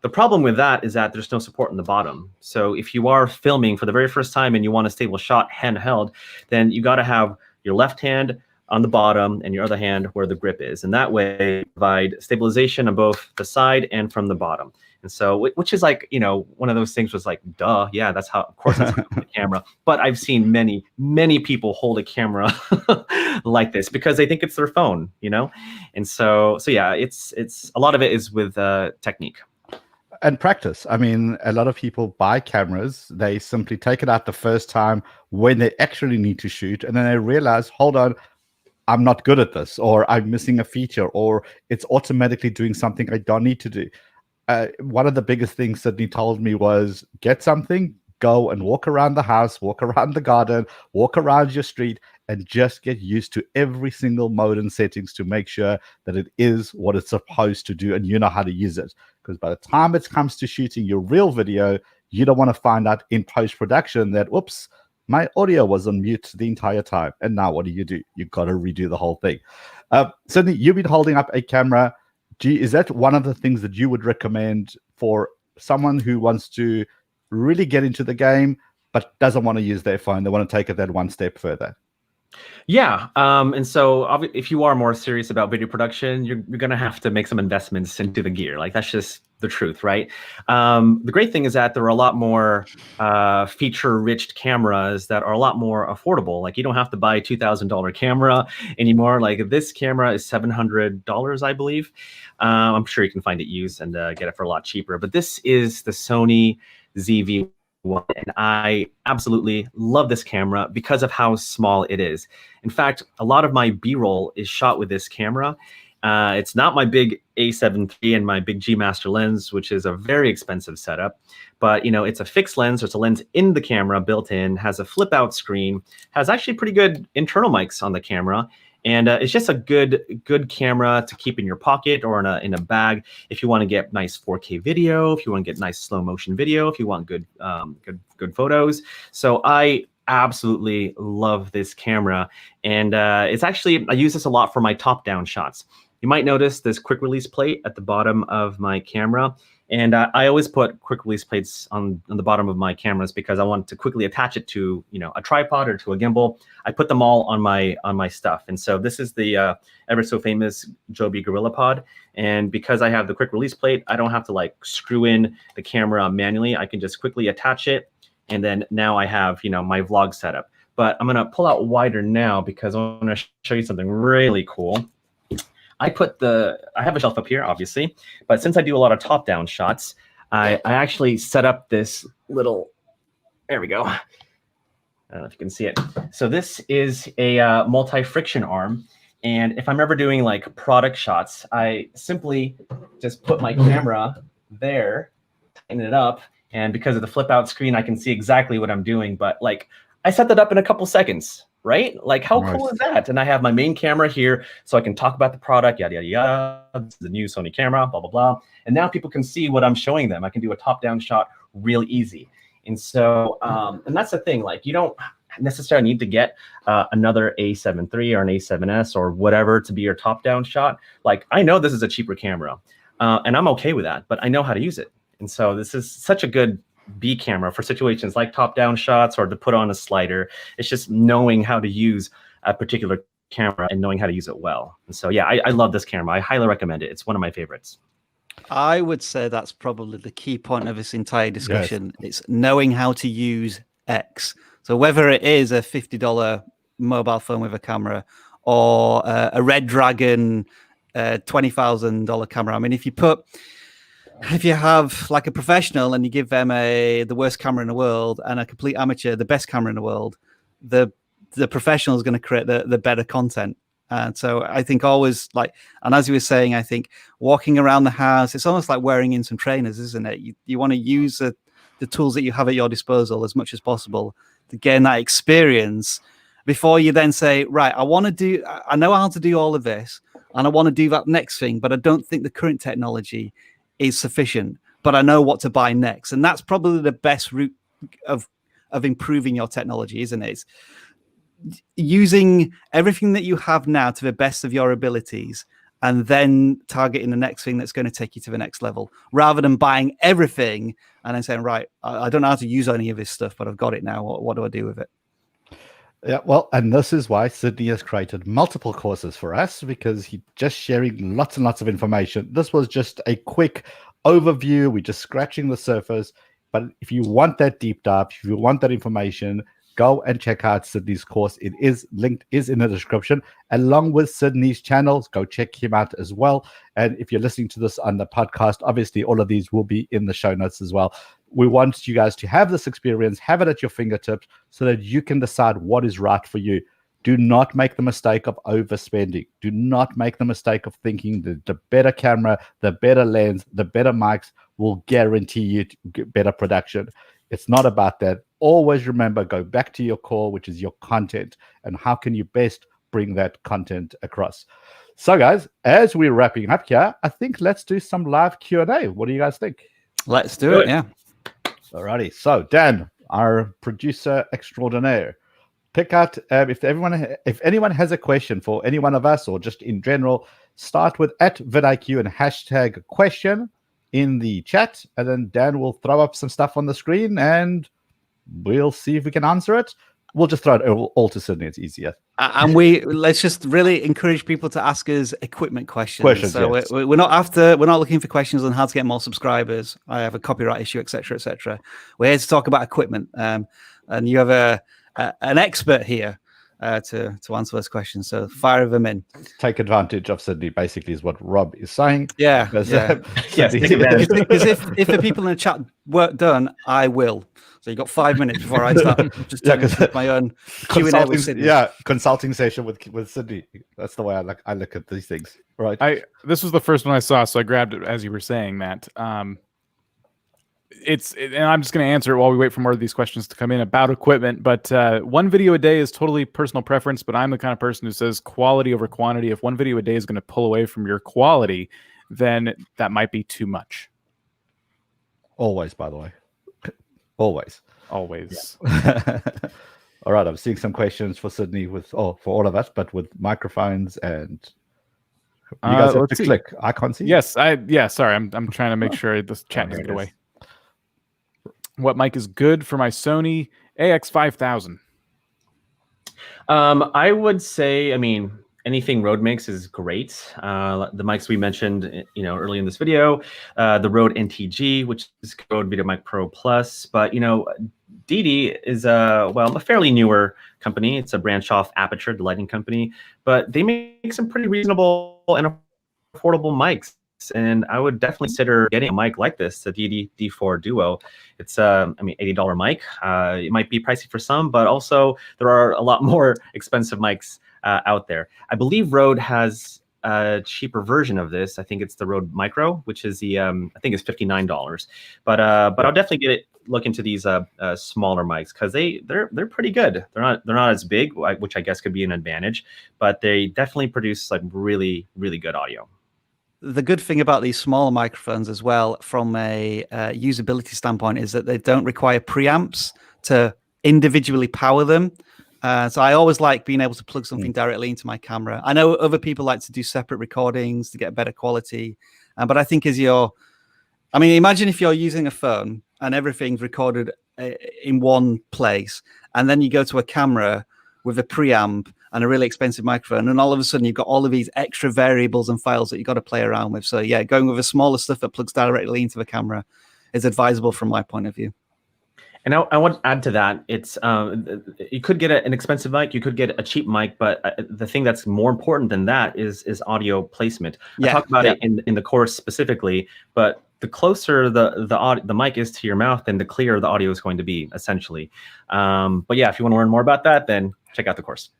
The problem with that is that there's no support in the bottom. So if you are filming for the very first time and you want a stable shot handheld, then you got to have your left hand on the bottom and your other hand where the grip is. And that way you provide stabilization on both the side and from the bottom. And so, which is like, you know, one of those things was like, duh, yeah, that's how, of course, that's how the camera. But I've seen many people hold a camera like this because they think it's their phone, you know? And so yeah, it's a lot of it is with technique. And practice. I mean, a lot of people buy cameras, they simply take it out the first time when they actually need to shoot, and then they realize, hold on, I'm not good at this, or I'm missing a feature, or it's automatically doing something I don't need to do. One of the biggest things Sydney told me was get something, go and walk around the house, walk around the garden, walk around your street, and just get used to every single mode and settings to make sure that it is what it's supposed to do and you know how to use it. Because by the time it comes to shooting your real video, you don't want to find out in post-production that, whoops, my audio was on mute the entire time. And now what do? You've got to redo the whole thing. Sydney, you've been holding up a camera. Is that one of the things that you would recommend for someone who wants to really get into the game but doesn't want to use their phone? They want to take it that one step further. Yeah. And so if you are more serious about video production, you're going to have to make some investments into the gear. Like that's just the truth, right? The great thing is that there are a lot more feature-rich cameras that are a lot more affordable. Like you don't have to buy a $2,000 camera anymore. Like this camera is $700, I believe. I'm sure you can find it used and get it for a lot cheaper. But this is the Sony ZV-1, and I absolutely love this camera because of how small it is. In fact, a lot of my B-roll is shot with this camera. It's not my big A7 III and my big G Master lens, which is a very expensive setup. But it's a fixed lens, so it's a lens in the camera, built in, has a flip out screen, has actually pretty good internal mics on the camera. And it's just a good camera to keep in your pocket or in a bag if you want to get nice 4K video, if you want to get nice slow motion video, if you want good photos. So I absolutely love this camera, and it's actually, I use this a lot for my top down shots. You might notice this quick release plate at the bottom of my camera. And I always put quick release plates on the bottom of my cameras because I want to quickly attach it to a tripod or to a gimbal. I put them all on my stuff. And so this is the ever so famous Joby GorillaPod. And because I have the quick release plate, I don't have to like screw in the camera manually. I can just quickly attach it. And then now I have my vlog setup. But I'm gonna pull out wider now because I want to show you something really cool. I have a shelf up here, obviously, but since I do a lot of top-down shots, I actually set up this little, there we go. I don't know if you can see it. So this is a multi-friction arm. And if I'm ever doing like product shots, I simply just put my camera there, tighten it up. And because of the flip out screen, I can see exactly what I'm doing. But like, I set that up in a couple seconds. Right? Like, how cool is that? And I have my main camera here, so I can talk about the product, yada, yada, yada. This is the new Sony camera, blah, blah, blah. And now people can see what I'm showing them. I can do a top-down shot real easy. And so, and that's the thing. Like, you don't necessarily need to get another A7 III or an A7S or whatever to be your top-down shot. Like, I know this is a cheaper camera, and I'm okay with that, but I know how to use it. And so this is such a good B camera for situations like top-down shots or to put on a slider. It's just knowing how to use a particular camera and knowing how to use it well. And so, yeah, I love this camera. I highly recommend it. It's one of my favorites. I would say that's probably the key point of this entire discussion. Yes. It's knowing how to use X. So whether it is a $50 mobile phone with a camera or a Red Dragon $20,000 camera. I mean, if you have like a professional and you give them the worst camera in the world and a complete amateur the best camera in the world, the professional is going to create the better content. And so I think always like, and as you were saying, I think walking around the house, it's almost like wearing in some trainers, isn't it? You want to use the tools that you have at your disposal as much as possible to gain that experience before you then say, right, I know how to do all of this and I want to do that next thing, but I don't think the current technology is sufficient, but I know what to buy next. And that's probably the best route of improving your technology, isn't it? It's using everything that you have now to the best of your abilities and then targeting the next thing that's going to take you to the next level, rather than buying everything and then saying, right, I don't know how to use any of this stuff, but I've got it now. What do I do with it? Yeah, well, and this is why Sydney has created multiple courses for us, because he's just sharing lots and lots of information. This was just a quick overview. We're just scratching the surface. But if you want that deep dive, if you want that information, go and check out Sydney's course. It is linked, is in the description, along with Sydney's channels. Go check him out as well. And if you're listening to this on the podcast, obviously all of these will be in the show notes as well. We want you guys to have this experience, have it at your fingertips, so that you can decide what is right for you. Do not make the mistake of overspending. Do not make the mistake of thinking that the better camera, the better lens, the better mics will guarantee you to get better production. It's not about that. Always remember, go back to your core, which is your content, and how can you best bring that content across. So guys, as we're wrapping up here, I think let's do some live Q&A. What do you guys think? Let's do it, yeah. Alrighty. So Dan, our producer extraordinaire, pick out if anyone has a question for any one of us or just in general, start with @vidIQ and hashtag question in the chat, and then Dan will throw up some stuff on the screen and we'll see if we can answer it. We'll just throw it all to Sydney. It's easier. And let's just really encourage people to ask us equipment questions. So yes. we're not looking for questions on how to get more subscribers. I have a copyright issue, etc., etc. We're here to talk about equipment. And you have an expert here to answer those questions. So fire them in. Take advantage of Sydney, basically, is what Rob is saying. Yeah, Because, yeah. Yes, Sydney- take advantage. Because if the people in the chat weren't done, I will. So you got 5 minutes before I start just Yeah, turning 'cause into my own Q&A with consulting, Sydney. yeah, consulting session with Sydney. That's the way I look at these things, right? This was the first one I saw, so I grabbed it as you were saying that. And I'm just going to answer it while we wait for more of these questions to come in about equipment. But one video a day is totally personal preference. But I'm the kind of person who says quality over quantity. If one video a day is going to pull away from your quality, then that might be too much. Always, by the way, always. All right, I'm seeing some questions for Sydney for all of us, but with microphones and you guys have to click. I can't see. Yes, sorry, I'm trying to make sure this chat doesn't get away. What mic is good for my Sony AX5000? I would say, I mean, anything Rode makes is great. The mics we mentioned, early in this video, the Rode NTG, which is Rode VideoMic Pro Plus, but DD is a fairly newer company. It's a branch off Aperture, the lighting company, but they make some pretty reasonable and affordable mics. And I would definitely consider getting a mic like this, the DD D4 Duo. It's $80 mic. It might be pricey for some, but also there are a lot more expensive mics out there. I believe Rode has a cheaper version of this. I think it's the Rode Micro, which is the I think it's $59. But I'll definitely look into these smaller mics because they're pretty good. They're not as big, which I guess could be an advantage, but they definitely produce like really, really good audio. The good thing about these smaller microphones as well, from a usability standpoint, is that they don't require preamps to individually power them. So I always like being able to plug something directly into my camera. I know other people like to do separate recordings to get better quality. But I think imagine if you're using a phone and everything's recorded in one place, and then you go to a camera with a preamp and a really expensive microphone, and all of a sudden you've got all of these extra variables and files that you've got to play around with. So yeah, going with a smaller stuff that plugs directly into the camera is advisable from my point of view. And I want to add to that, it's you could get an expensive mic, you could get a cheap mic, but the thing that's more important than that is audio placement. I talk about it in the course specifically, but the closer the mic is to your mouth, then the clearer the audio is going to be, essentially. But yeah, if you want to learn more about that, then check out the course.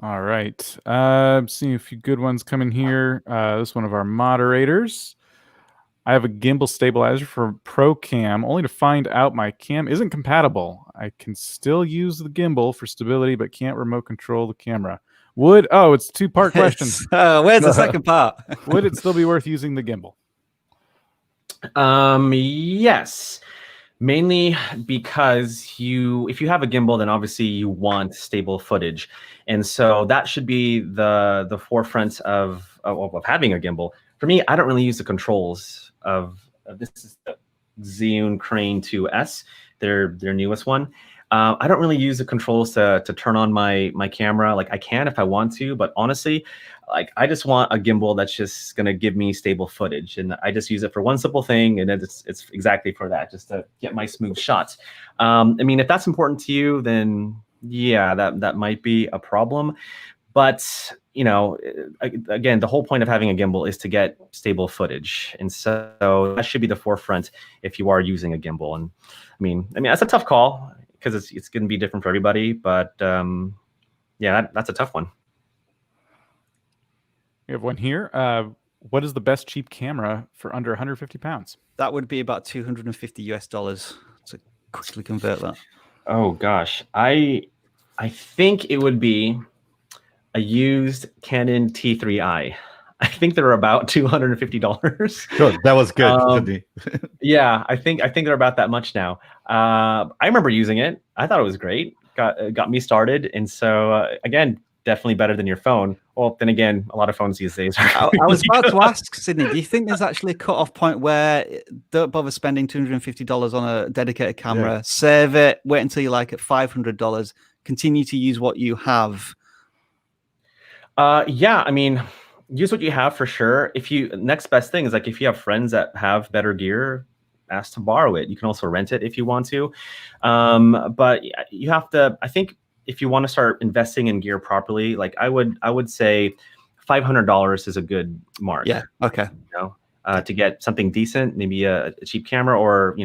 All right. Seeing a few good ones coming here. This is one of our moderators. I have a gimbal stabilizer for Pro Cam, only to find out my cam isn't compatible. I can still use the gimbal for stability, but can't remote control the camera. It's a two-part question. Where's the second part? Would it still be worth using the gimbal? Yes. Mainly because if you have a gimbal, then obviously you want stable footage. And so that should be the forefront of having a gimbal. For me, I don't really use the controls of this is the Zhiyun Crane 2S, their newest one. I don't really use the controls to turn on my camera. Like I can if I want to, but honestly, like I just want a gimbal that's just gonna give me stable footage, and I just use it for one simple thing, and it's exactly for that, just to get my smooth shots. If that's important to you, then yeah, that might be a problem. But again, the whole point of having a gimbal is to get stable footage, and so that should be the forefront if you are using a gimbal. And I mean that's a tough call because it's going to be different for everybody. But yeah, that's a tough one. We have one here. What is the best cheap camera for under 150 pounds? That would be about $250 to quickly convert that. Oh gosh, I think it would be a used Canon T3i. I think they're about $250. Sure, that was good. Yeah, I think they're about that much now. I remember using it. I thought it was great. Got me started, and so again, definitely better than your phone. Well, then again, a lot of phones these days. I was about to ask, Sydney, do you think there's actually a cut-off point where don't bother spending $250 on a dedicated camera, save it, wait until you're like at $500, continue to use what you have? Yeah, use what you have for sure. Next best thing is like if you have friends that have better gear, ask to borrow it. You can also rent it if you want to. But you have to, I think if you want to start investing in gear properly, like I would say $500 is a good mark. Yeah. Okay. You know, to get something decent, maybe a cheap camera, or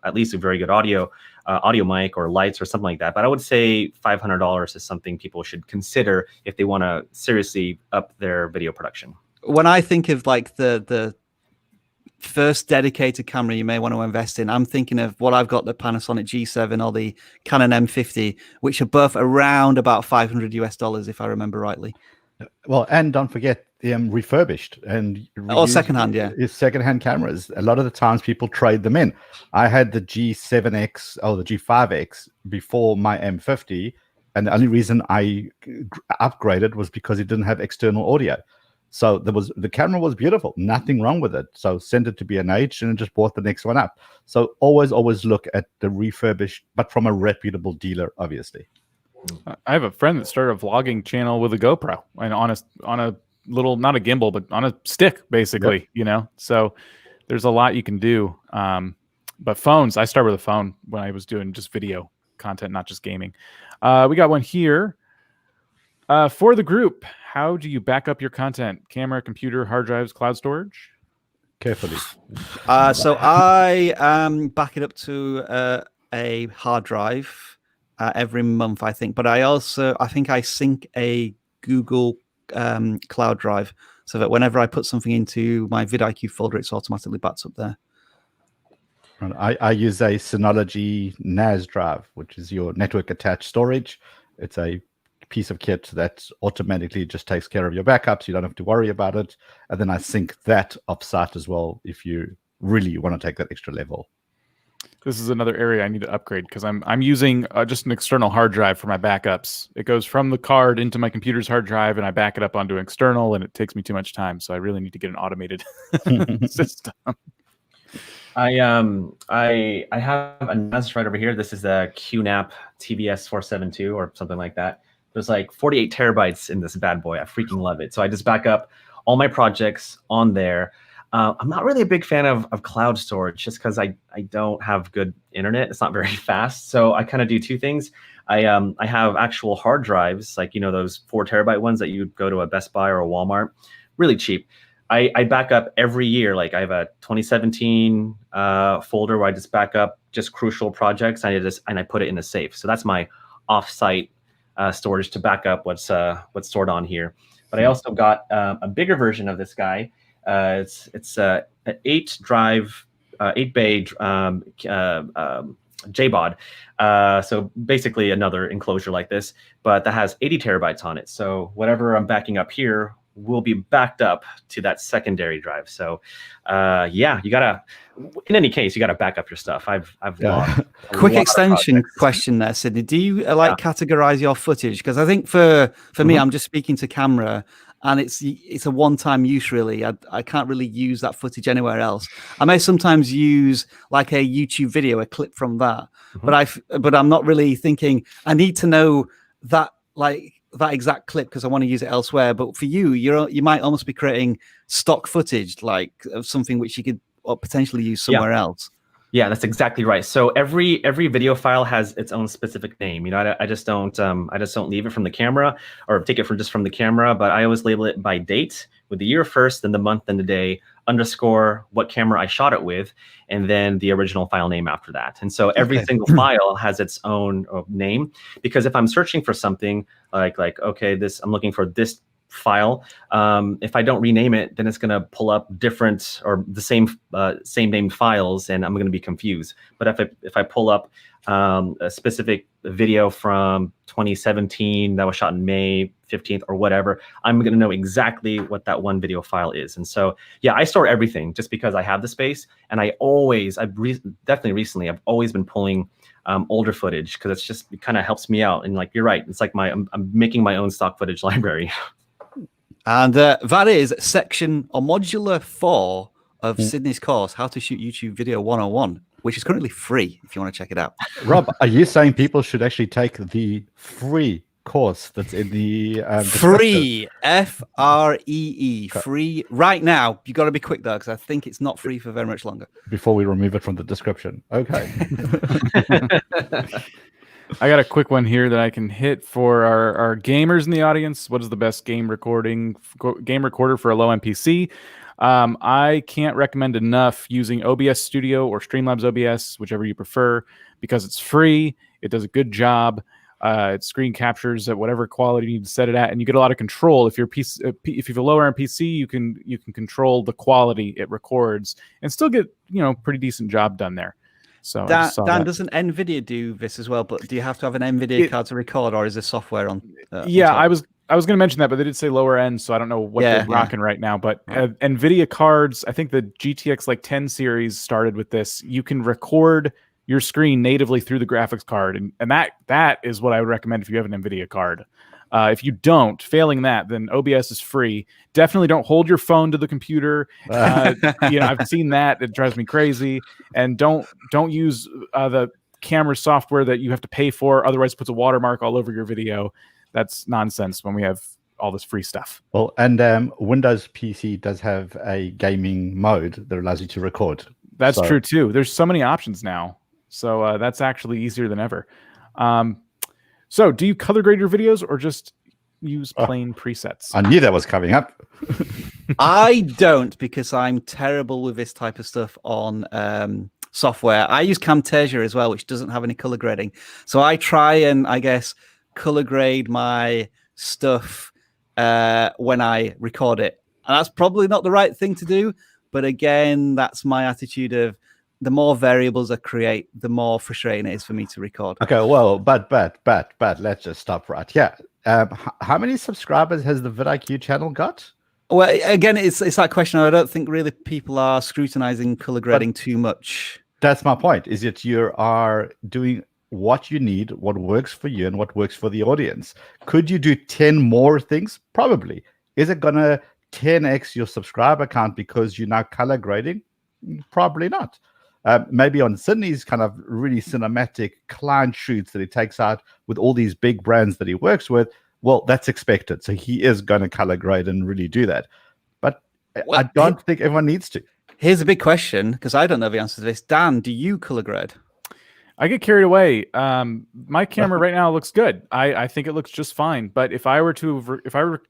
at least a very good audio mic or lights or something like that. But I would say $500 is something people should consider if they want to seriously up their video production. When I think of like the first dedicated camera you may want to invest in, I'm thinking of what I've got, the Panasonic G7 or the Canon M50, which are both around about $500 if I remember rightly. Well, and don't forget refurbished and or secondhand, secondhand cameras. A lot of the times people trade them in. I had the G7X or the G5X before my M50, and the only reason I upgraded was because it didn't have external audio. So the camera was beautiful, nothing wrong with it. So sent it to B&H and just bought the next one up. So always look at the refurbished, but from a reputable dealer, obviously. I have a friend that started a vlogging channel with a GoPro and on a little, not a gimbal, but on a stick, basically. Yep. So there's a lot you can do. But phones, I started with a phone when I was doing just video content, not just gaming. We got one here. For the group, how do you back up your content? Camera, computer, hard drives, cloud storage? Carefully. So I back it up to a hard drive every month, I think. But I think I sync a Google cloud drive so that whenever I put something into my vidIQ folder, it's automatically backed up there. I use a Synology NAS drive, which is your network attached storage. It's a piece of kit that automatically just takes care of your backups. You don't have to worry about it. And then I sync that offsite as well if you really want to take that extra level. This is another area I need to upgrade because I'm using just an external hard drive for my backups. It goes from the card into my computer's hard drive, and I back it up onto an external, and it takes me too much time. So I really need to get an automated system. I have a NAS right over here. This is the QNAP TVS 472 or something like that. There's like 48 terabytes in this bad boy. I freaking love it. So I just back up all my projects on there. I'm not really a big fan of cloud storage just because I don't have good internet. It's not very fast. So I kind of do two things. I have actual hard drives, like, those 4 terabyte ones that you go to a Best Buy or a Walmart, really cheap. I back up every year. Like I have a 2017 folder where I just back up just crucial projects, and I put it in a safe. So that's my offsite storage to back up what's stored on here. But I also got a bigger version of this guy. It's an 8-bay JBOD. So basically another enclosure like this, but that has 80 terabytes on it. So whatever I'm backing up here will be backed up to that secondary drive. So in any case, you gotta back up your stuff. I've lost quick extension question there, Sydney. Do you categorize your footage? Because I think for me, I'm just speaking to camera, and it's a one-time use, really. I can't really use that footage anywhere else. I may sometimes use like a YouTube video, a clip from that, but I'm not really thinking I need to know that that exact clip because I want to use it elsewhere. But for you might almost be creating stock footage, like of something which you could potentially use somewhere else. Yeah, that's exactly right. So every video file has its own specific name. I just don't leave it from the camera or take it from the camera, but I always label it by date with the year first, then the month and the day, underscore what camera I shot it with, and then the original file name after that. And so every single file has its own name, because if I'm searching for something like okay, I'm looking for this file, if I don't rename it, then it's going to pull up different or the same named files, and I'm going to be confused. But if I pull up a specific video from 2017 that was shot in May 15th or whatever, I'm going to know exactly what that one video file is. And so I store everything just because I have the space, and definitely recently I've always been pulling older footage because it kind of helps me out. And you're right, it's like I'm making my own stock footage library. And that is section or modular 4 of Sydney's course, How to Shoot YouTube Video 101, which is currently free if you want to check it out. Rob, are you saying people should actually take the free course that's in the free FREE free right now? You got to be quick though, because I think it's not free for very much longer before we remove it from the description. Okay. I got a quick one here that I can hit for our gamers in the audience. What is the best game recorder for a low end PC? I can't recommend enough using OBS Studio or Streamlabs OBS, whichever you prefer, because it's free. It does a good job. It screen captures at whatever quality you need to set it at, and you get a lot of control. If if you have a lower end PC, you can control the quality it records and still get pretty decent job done there. So Dan, doesn't NVIDIA do this as well? But do you have to have an NVIDIA card to record, or is there software on? Yeah, on I was going to mention that, but they did say lower end, so I don't know what they're rocking right now. But NVIDIA cards, I think the GTX 10 series started with this. You can record your screen natively through the graphics card, and that is what I would recommend if you have an NVIDIA card. If you don't, failing that, then OBS is free. Definitely don't hold your phone to the computer. I've seen that; it drives me crazy. And don't use the camera software that you have to pay for. Otherwise, it puts a watermark all over your video. That's nonsense when we have all this free stuff. Well, and Windows PC does have a gaming mode that allows you to record. That's true too. There's so many options now, so that's actually easier than ever. So, do you color grade your videos or just use plain presets? I knew that was coming up. I don't, because I'm terrible with this type of stuff on software. I use Camtasia as well, which doesn't have any color grading. So I try and, I guess, color grade my stuff when I record it. And that's probably not the right thing to do. But again, that's my attitude of the more variables I create, the more frustrating it is for me to record. Okay, well, but let's just stop right here. How many subscribers has the vidIQ channel got? Well, again, it's that question. I don't think really people are scrutinizing color grading too much. That's my point, is that you are doing what you need, what works for you and what works for the audience. Could you do 10 more things? Probably. Is it going to 10x your subscriber count because you're now color grading? Probably not. Maybe on Sydney's kind of really cinematic client shoots that he takes out with all these big brands that he works with, well, that's expected. So he is going to color grade and really do that. But I don't think everyone needs to. Here's a big question, because I don't know the answer to this. Dan, do you color grade? I get carried away. My camera right now looks good. I think it looks just fine. But if I were to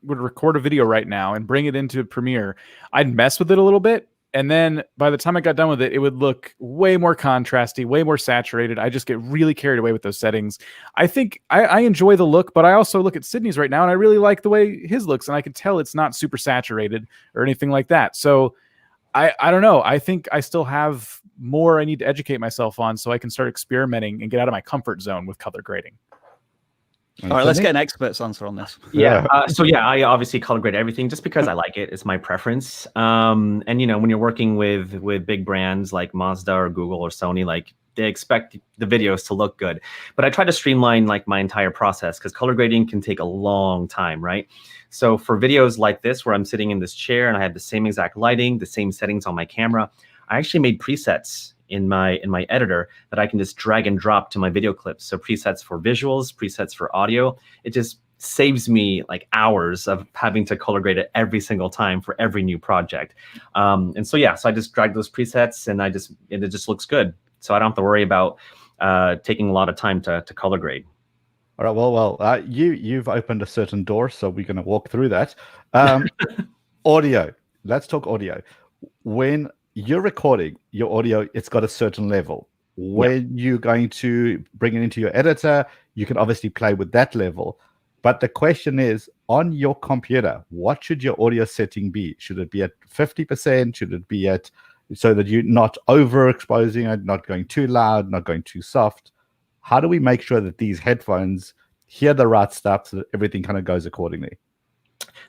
record a video right now and bring it into Premiere, I'd mess with it a little bit. And then by the time I got done with it, it would look way more contrasty, way more saturated. I just get really carried away with those settings. I think I enjoy the look, but I also look at Sydney's right now, and I really like the way his looks, and I can tell it's not super saturated or anything like that. So I don't know. I think I still have more I need to educate myself on so I can start experimenting and get out of my comfort zone with color grading. All right, let's get an expert's answer on this. Yeah. I obviously color grade everything just because I like it. It's my preference. And when you're working with big brands like Mazda or Google or Sony, like they expect the videos to look good. But I try to streamline my entire process, because color grading can take a long time, right? So for videos like this, where I'm sitting in this chair and I have the same exact lighting, the same settings on my camera, I actually made presets in my editor that I can just drag and drop to my video clips. So presets for visuals, presets for audio. It just saves me hours of having to color grade it every single time for every new project. So I just drag those presets and it just looks good. So I don't have to worry about taking a lot of time to color grade. All right. Well, you've opened a certain door, so we're going to walk through that. Audio. Let's talk audio. When you're recording your audio, it's got a certain level. When you're going to bring it into your editor, you can obviously play with that level. But the question is, on your computer, what should your audio setting be? Should it be at 50%? Should it be at, so that you're not overexposing it, not going too loud, not going too soft? How do we make sure that these headphones hear the right stuff so that everything kind of goes accordingly?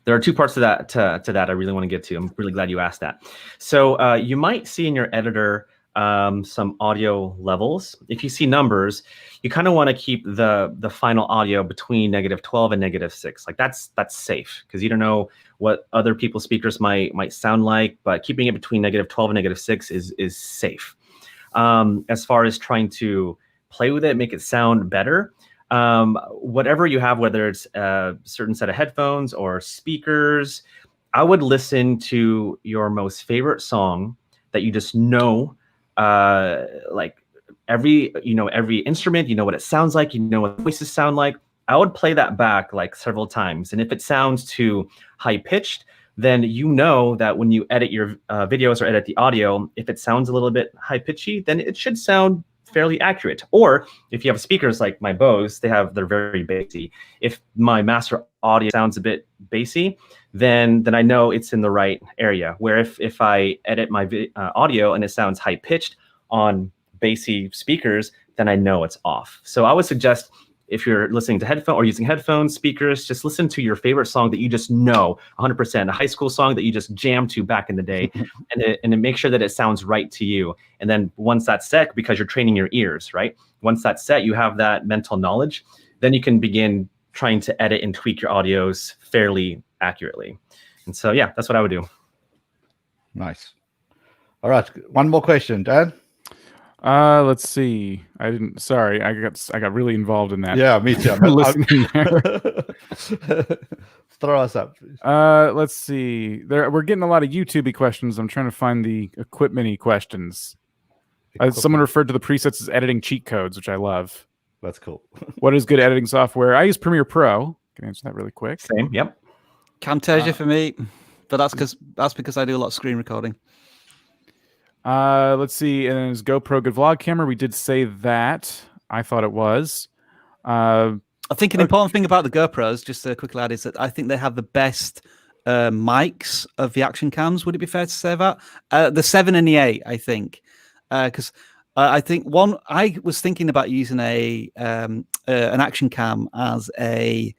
There are two parts to that I really want to get to. I'm really glad you asked that. So you might see in your editor some audio levels. If you see numbers, you kind of want to keep the final audio between -12 and -6. That's safe, because you don't know what other people's speakers might sound like, but keeping it between -12 and -6 is safe. As far as trying to play with it, make it sound better, whatever you have, whether it's a certain set of headphones or speakers, I would listen to your most favorite song that you just know every instrument, you know what it sounds like, you know what voices sound like. I would play that back like several times, and if it sounds too high pitched, then you know that when you edit your videos or edit the audio, if it sounds a little bit high pitchy, then it should sound fairly accurate. Or if you have speakers like my Bose, they're very bassy. If my master audio sounds a bit bassy, then I know it's in the right area. Where if I edit my audio and it sounds high pitched on bassy speakers, then I know it's off. So I would suggest, if you're listening to headphone or using headphones, speakers, just listen to your favorite song that you just know 100%, a high school song that you just jammed to back in the day, and make sure that it sounds right to you. And then once that's set, because you're training your ears, right? Once that's set, you have that mental knowledge, then you can begin trying to edit and tweak your audios fairly accurately. And so, yeah, that's what I would do. Nice. All right, one more question, Dan. Let's see. Sorry, I got really involved in that. Yeah, me too. Listening there. Throw us up, please. Let's see. We're getting a lot of YouTube-y questions. I'm trying to find the equipment-y questions. Someone referred to the presets as editing cheat codes, which I love. That's cool. What is good editing software? I use Premiere Pro. Can I answer that really quick? Same. Yep. Camtasia for me, but that's because I do a lot of screen recording. Let's see. And then is GoPro good vlog camera? We did say that. I thought it was. I think an important thing about the GoPros, just to quickly add, is that I think they have the best mics of the action cams. Would it be fair to say that? The 7 and the 8, I think, because I think I was thinking about using an action cam as a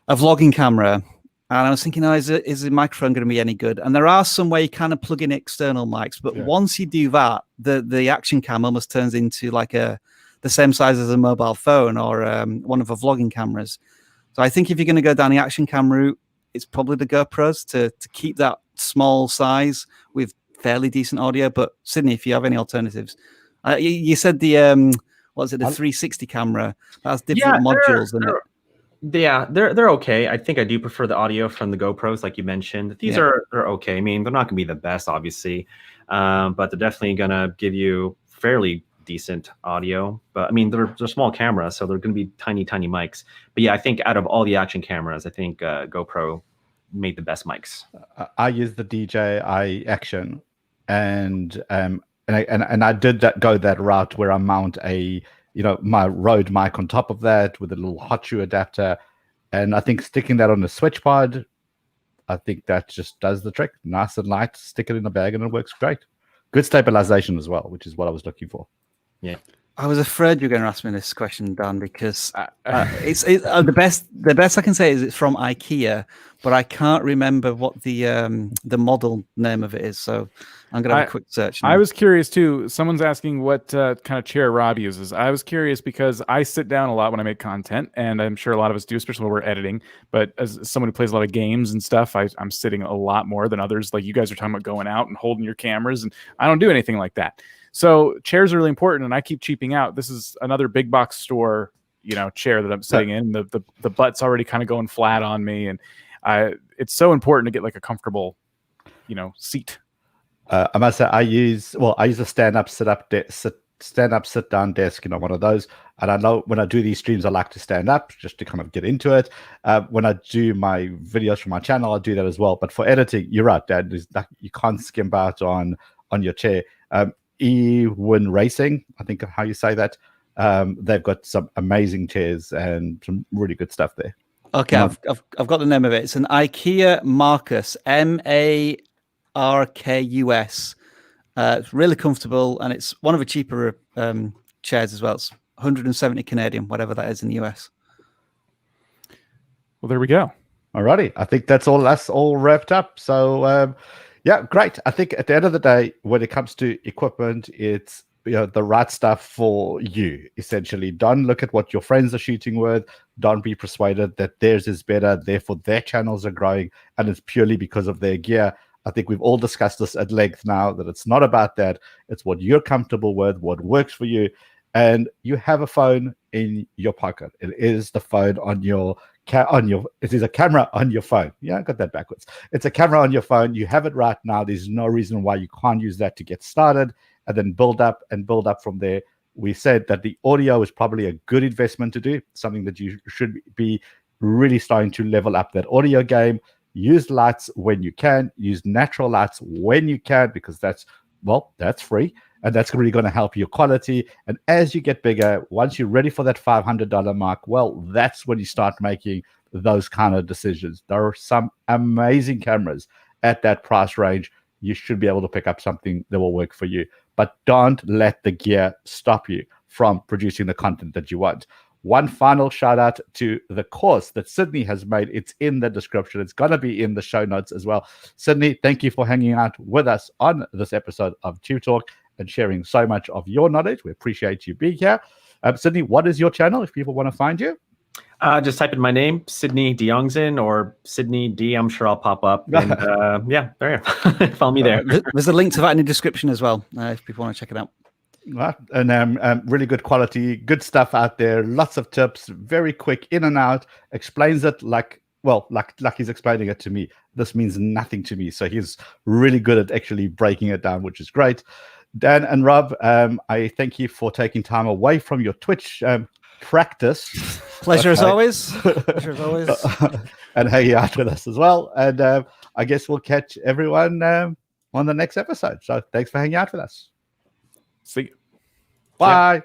vlogging camera. And I was thinking, is the microphone going to be any good? And there are some way you kind of plug in external mics, but once you do that, the action cam almost turns into like the same size as a mobile phone or one of the vlogging cameras. So I think if you're going to go down the action cam route, it's probably the GoPros to keep that small size with fairly decent audio. But Sydney, if you have any alternatives, you said the 360 camera. That's different modules, isn't it? Yeah, they're okay. I think I do prefer the audio from the GoPros, like you mentioned. These are okay. I mean, they're not going to be the best, obviously, but they're definitely going to give you fairly decent audio. But I mean, they're small cameras, so they're going to be tiny mics. But yeah, I think out of all the action cameras, I think GoPro made the best mics. I use the DJI Action, and I did go that route where I mount my Rode mic on top of that with a little hot shoe adapter. And I think sticking that on the switch pod, I think that just does the trick. Nice and light, stick it in the bag and it works great. Good stabilization as well, which is what I was looking for. Yeah. I was afraid you were going to ask me this question, Dan, because it's the best I can say is it's from IKEA, but I can't remember what the model name of it is. So I'm going to have a quick search now. I was curious too. Someone's asking what kind of chair Rob uses. I was curious because I sit down a lot when I make content, and I'm sure a lot of us do, especially when we're editing. But as someone who plays a lot of games and stuff, I'm sitting a lot more than others. Like you guys are talking about going out and holding your cameras, and I don't do anything like that. So chairs are really important, and I keep cheaping out. This is another big box store, chair that I'm sitting in. The butt's already kind of going flat on me, and it's so important to get like a comfortable, seat. I must say I use a stand-up, sit-down desk, one of those. And I know when I do these streams, I like to stand up just to kind of get into it. When I do my videos for my channel, I do that as well. But for editing, you're right, Dad. You can't skimp out on your chair. Ewin Racing, I think how you say that. They've got some amazing chairs and some really good stuff there. Okay, I've got the name of it. It's an IKEA Marcus, MARKUS. It's really comfortable, and it's one of the cheaper chairs as well. It's 170 Canadian, whatever that is in the US. Well, there we go. Alrighty, I think that's all wrapped up. So. Yeah, great. I think at the end of the day, when it comes to equipment, it's the right stuff for you, essentially. Don't look at what your friends are shooting with. Don't be persuaded that theirs is better, therefore their channels are growing, and it's purely because of their gear. I think we've all discussed this at length now, that it's not about that. It's what you're comfortable with, what works for you. And you have a phone in your pocket. It is the phone it is a camera on your phone. Yeah, I got that backwards. It's a camera on your phone. You have it right now. There's no reason why you can't use that to get started and then build up from there. we said that the audio is probably a good investment to do, something that you should be really starting to level up that audio game. Use lights when you can, use natural lights when you can, because that's free, and that's really going to help your quality. And as you get bigger, once you're ready for that $500 mark, well, that's when you start making those kind of decisions. There are some amazing cameras at that price range. You should be able to pick up something that will work for you. But don't let the gear stop you from producing the content that you want. One final shout out to the course that Sydney has made. It's in the description. It's going to be in the show notes as well. Sydney, thank you for hanging out with us on this episode of TubeTalk and sharing so much of your knowledge. We appreciate you being here. Sydney, what is your channel if people want to find you? Just type in my name, Sydney Deongzin, or Sydney D. I'm sure I'll pop up. And yeah, there you go. Follow me there. There's a link to that in the description as well, if people want to check it out. Right. And really good quality, good stuff out there. Lots of tips, very quick, in and out. Explains it like he's explaining it to me. This means nothing to me. So he's really good at actually breaking it down, which is great. Dan and Rob, I thank you for taking time away from your Twitch practice. Pleasure as always. Pleasure as always. And hanging out with us as well. And I guess we'll catch everyone on the next episode. So thanks for hanging out with us. See you. Bye.